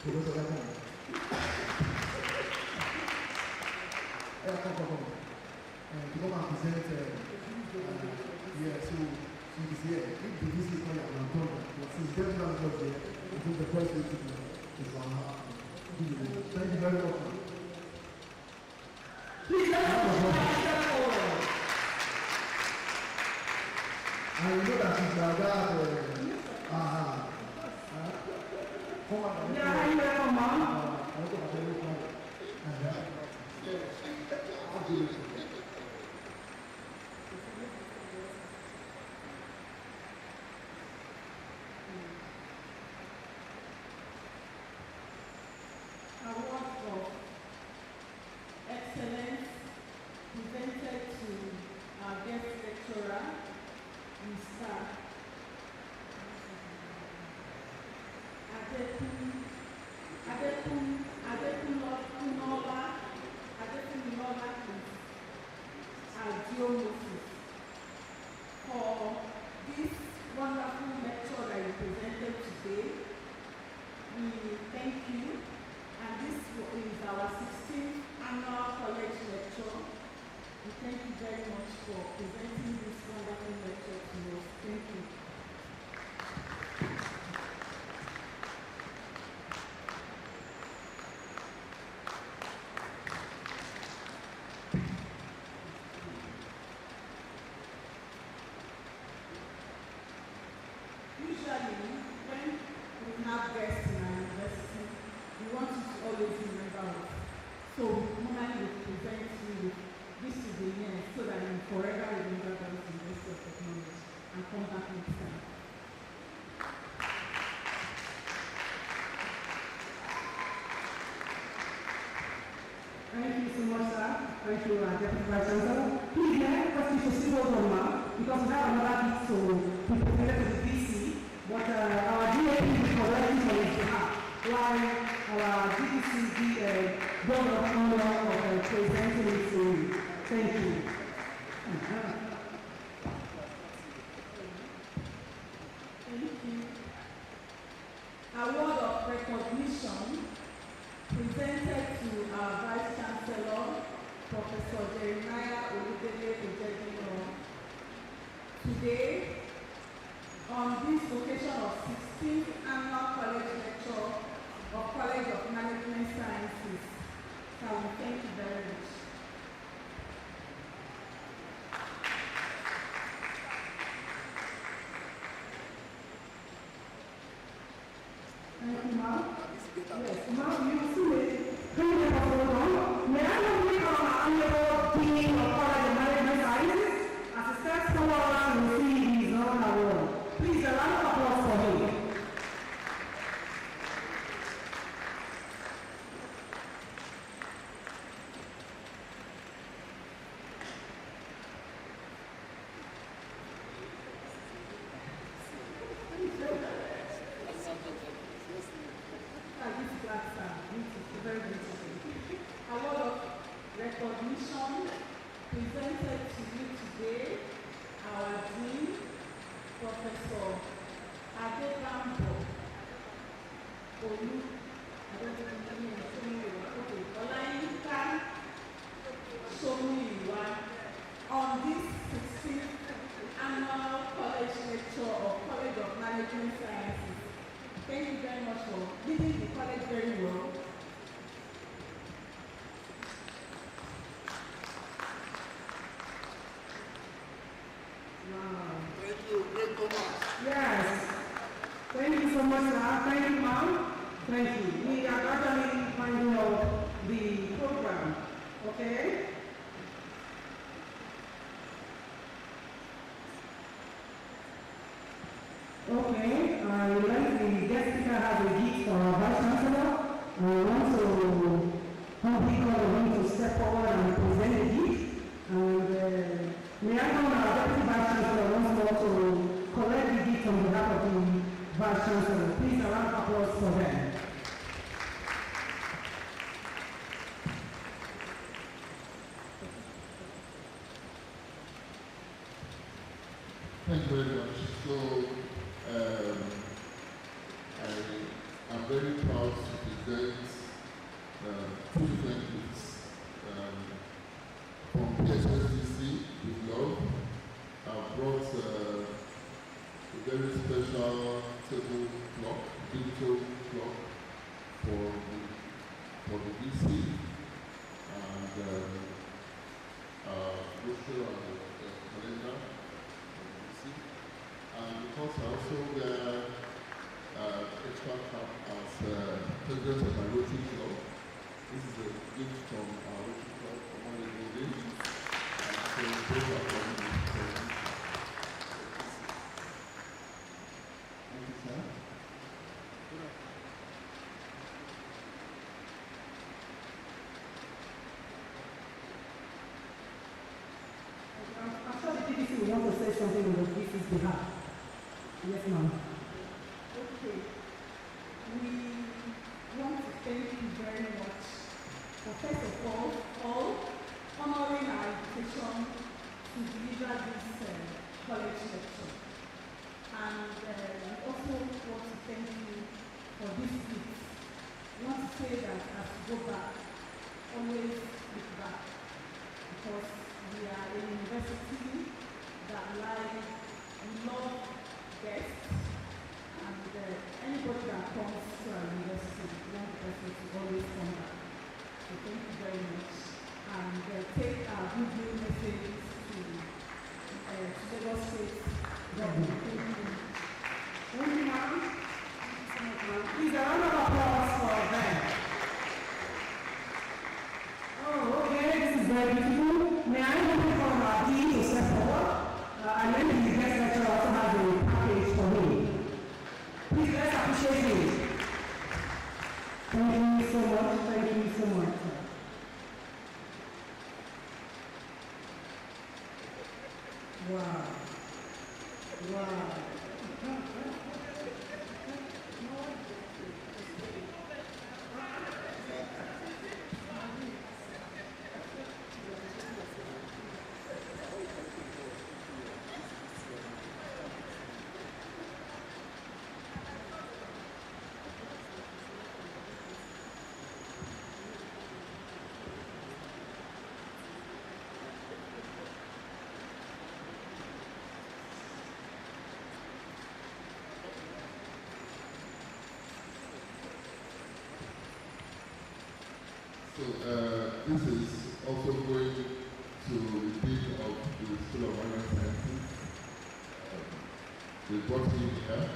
Professor Lekon. Come. To come and present, yeah, so he's here. If the VC is not your Antonio, but since David was here, I think the first way to do is on her. Thank you very much. Please let us forward. And you know that she's like that, come on. Yeah, how you welcome, Mom? Award of Excellence presented to our guest lecturer, Mr. Adepunola Adiomosis for this wonderful lecture that you presented today. We thank you, and this is our 16th annual college lecture. We thank you very much for presenting this wonderful lecture to us. Thank you. Usually, when we have guests in our university, we want you to always remember us. So we normally will present you with this is the year so that you forever remember us in this of technology and come back next time. Thank you so much, sir. Thank you, Deputy Vice Chancellor. Please, may I request you to sit over now, because we have another gift to be presented to the DC, but our DAP is collecting on his behalf, while our DDC board of honor of presenting it to you. Thank you. Thank you. Award of recognition presented to our Vice Chancellor, Professor Jeremiah Oludele Ojebino. Today, on this occasion of 16th Annual College Lecture of College of Management Sciences. So thank you very much. Thank you, ma'am. Yes, ma'am, you see it. Thank you for holding on. May I nominate our Honorable Dean of College of Management Sciences as a steps forward to receive his own award. Please, a round of applause for him. Very beautiful. Award of recognition presented to you today, our Dean, Professor Adekambo Olu, I don't know the name, okay, Olayinka Somuyiwa, on this 16th Annual College Lecture of College of Management Sciences. Thank you very much for leading the college very well. Wow. Thank you, great Colmas. Yes. Thank you so much, sir. Thank you, ma'am. Thank you. We are actually finding out the program. Okay? Okay. I would like the guest speaker has a gift for our Vice Chancellor. I want to humbly call on him to step forward and present the gift. And may I call our Deputy Vice Chancellor once more to collect the gift on behalf of the Vice Chancellor. Please, a round of applause for them. Thank you very much. So, I'm very proud to be represent two different groups. From PSSDC with love, I've brought a very special table clock, digital clock for the DC, and brochure and calendar for the DC. And because I also wear extra cap as president of my Rotary Club, this is a gift from our Rotary Club for one of the days. So those are from me. Thank you, sir. I'm sure the PDC will want to say something on the PDC's behalf. Yes, ma'am. Okay. We want to thank you very much for, first of all honoring our invitation to deliver this college lecture. And we also want to thank you for this gift. We want to say that as we go back, always look back, because we are a university that we love guests, and anybody that comes to our university, we want the person to always come back. So thank you very much, and take our goodwill messages to Lagos State government. Thank you. Thank you, ma'am. Please, a round of applause for them. Oh, okay, this is very beautiful. May I open for our dean to step forward? And then the guest lecturer also has a package for me. Please, let's appreciate you. Thank you so much. Thank you so much. Wow. Wow. So this is also going to the dean of the School of Minor Sciences. They brought me here,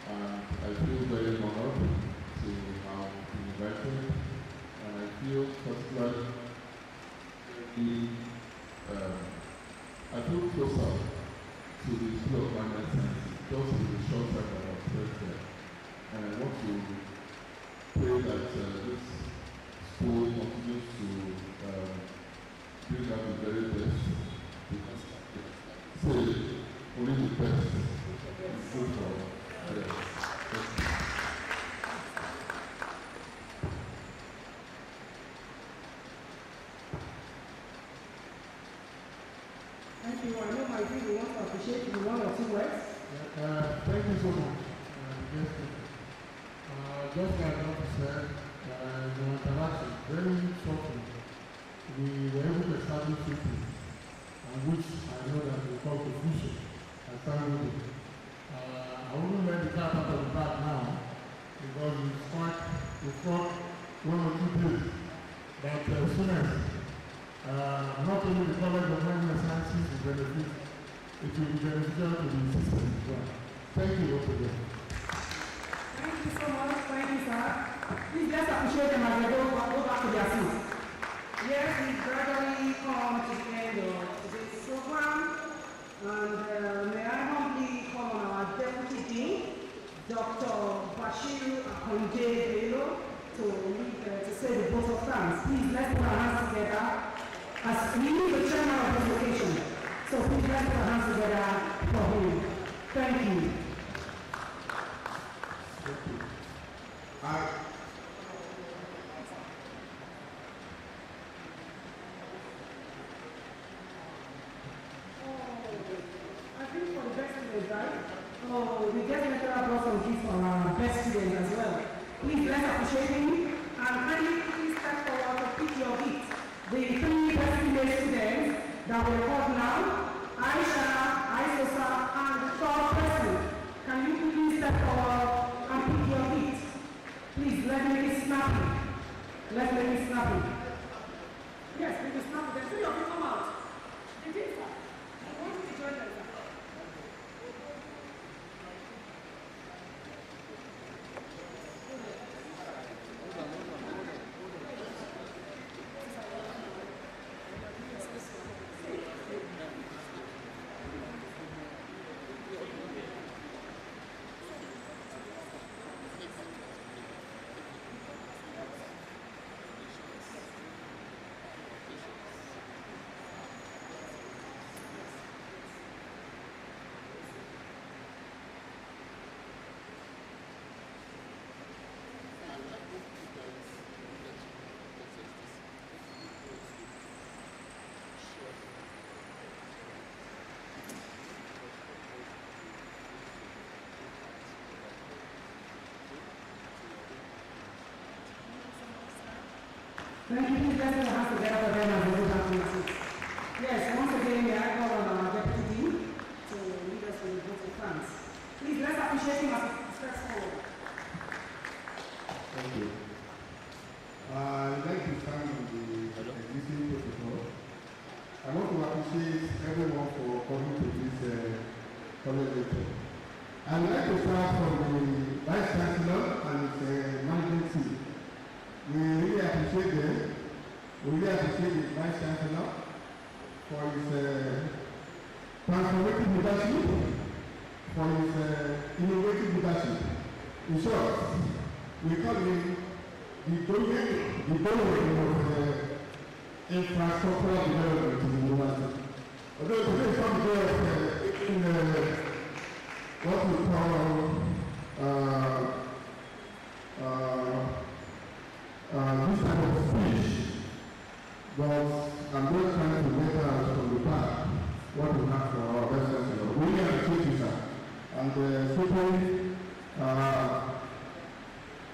and I feel very honored to have been invited, and I feel particularly I feel closer to the School of Minor Sciences just in the short time that I was there. And I want to pray that this school continues to bring out the very best, because say only the best is good for us. Thank you. I know my people want to appreciate you. One or two words. Thank you so much. Just like Dr. said, the interaction, very shortly, we were able to establish something, and which I know that we call the fusion. I started with it. I wouldn't let the cat out of the bag now, because we've got 1 or 2 days. But students, not only the College of Minor Sciences will benefit, it will be beneficial to the system as well. Thank you once again. Thank you so much. Thank you, sir. Please let's appreciate them as they go back to their seats. Yes, we gradually come to the end of today's program, and may I humbly call on our Deputy Dean, Dr. Bashir Akonde Bello, to say the vote of thanks. Please let's put our hands together as we need the chairman of this location. So please let's put our hands together for him. Thank you. I think for the best students, right? Oh, we get a letter brought some gifts for our best students as well. Please let's appreciate him. step forward and pick your feet. Please, let's make it snappy. Let's make it snappy. Yes, make it snappy. Then 3 of you come out. The kids, I want you to join us. Thank you. Please let's put our hands together for them as they go back to their seats. Yes, once again, we are called on our deputy dean to lead us in the vote of thanks. Please let's appreciate him as he steps forward. Thank you. I'd like to thank the existing protocol. I want to appreciate everyone for coming to this college lecture. I'd like to start from the Vice Chancellor and his management team. We really appreciate them. We really appreciate the Vice Chancellor for his transformative leadership, for his innovative leadership. In short, we call him the domain of infrastructural development in the university. Although today is some day of what we call this type of speech, but I'm just trying to get out from the back what we have for our Vice Chancellor. We really appreciate you, sir. And especially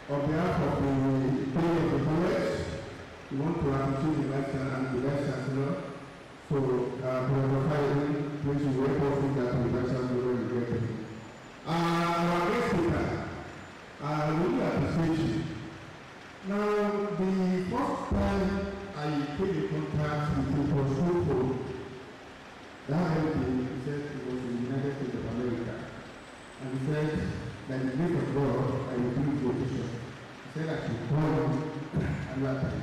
on behalf of the Dean of the college, we want to appreciate the Vice Chancellor. So, Professor Fayed, please you wait for that to the Vice Chancellor when you get to him. Our guest speaker, I really appreciate you. Now, the first time I came in contact with the Consul, that he said it was in the United States of America. And he said, by the grace of God, I will do his position. He said I should call him another time.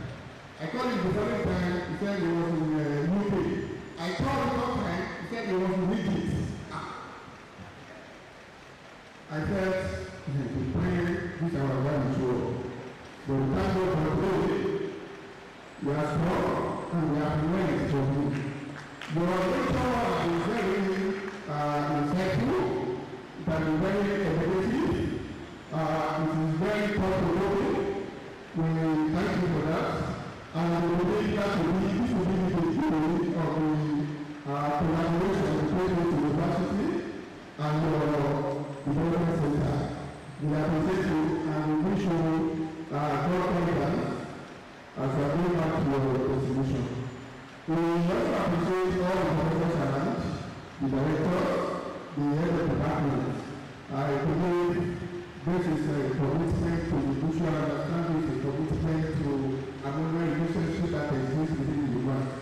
I called him the following time, he said he was in UK. I called him one time, he said he was in Egypt. I said, the prayer, this is our God show. So thank God for today. We are strong and we are ready for you. Your lecture is very insightful, it can be very effective, it is very thought-provoking. We thank you for that. And we believe that this will be the beginning of the collaboration between the university and your development center. We appreciate you and we wish you God confidence as we are going back to your destination. We also appreciate all the professors around, the directors, the head of departments. I believe this is a commitment to the mutual understanding, a commitment to a member relationship that exists within the university.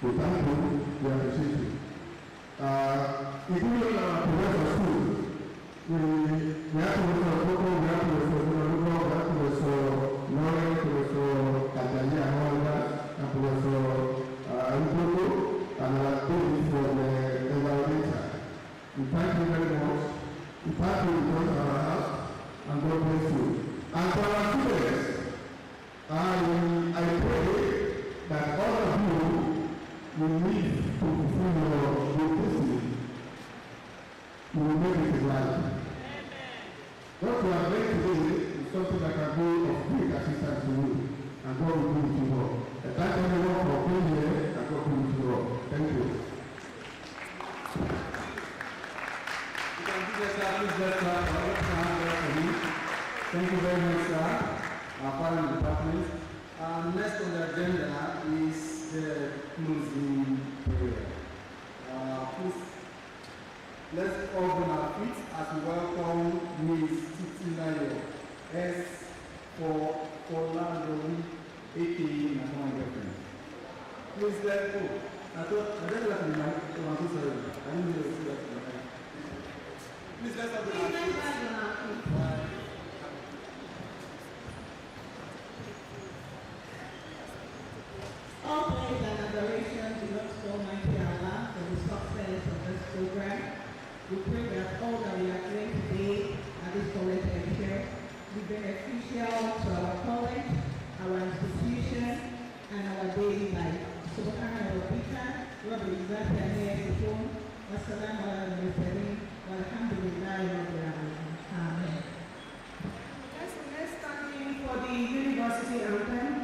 We thank you, we appreciate you. Including our professor school, we have to refer local, we have to refer local, we have to refer Lauren, to refer Ajani and all that, and to refer Ugogo, and David for the environmental. We thank you very much. We thank you because of our house, and God bless you. And for our students, I pray that all of you will live to fulfill your destiny. You will make it in life. What we are doing today is something that can be of great assistance to you, and God will do it to you all. Thank everyone for being here, and God will do it to you all. Thank you. You can do this, please Thank you very much, sir. Our foreign department. Next on the agenda is the closing prayer. Please, let's all bring our feet as we welcome Ms. Titilayo S. for Oladori, aka my girlfriend. Please let's go. I don't like to I'm so sorry. I didn't know that. Please let's have the All praise and adoration belongs to Almighty Allah for the success of this program. We pray that all that we are doing today at this college lecture be beneficial to our college, our institution, and our daily life. Subhanahu wa ta'ala, Rabbi Izzati alayhi wa salamu ala al-mursalin, walhamdulillahi rabbil alamin. Amen. Let's stand in for the university anthem.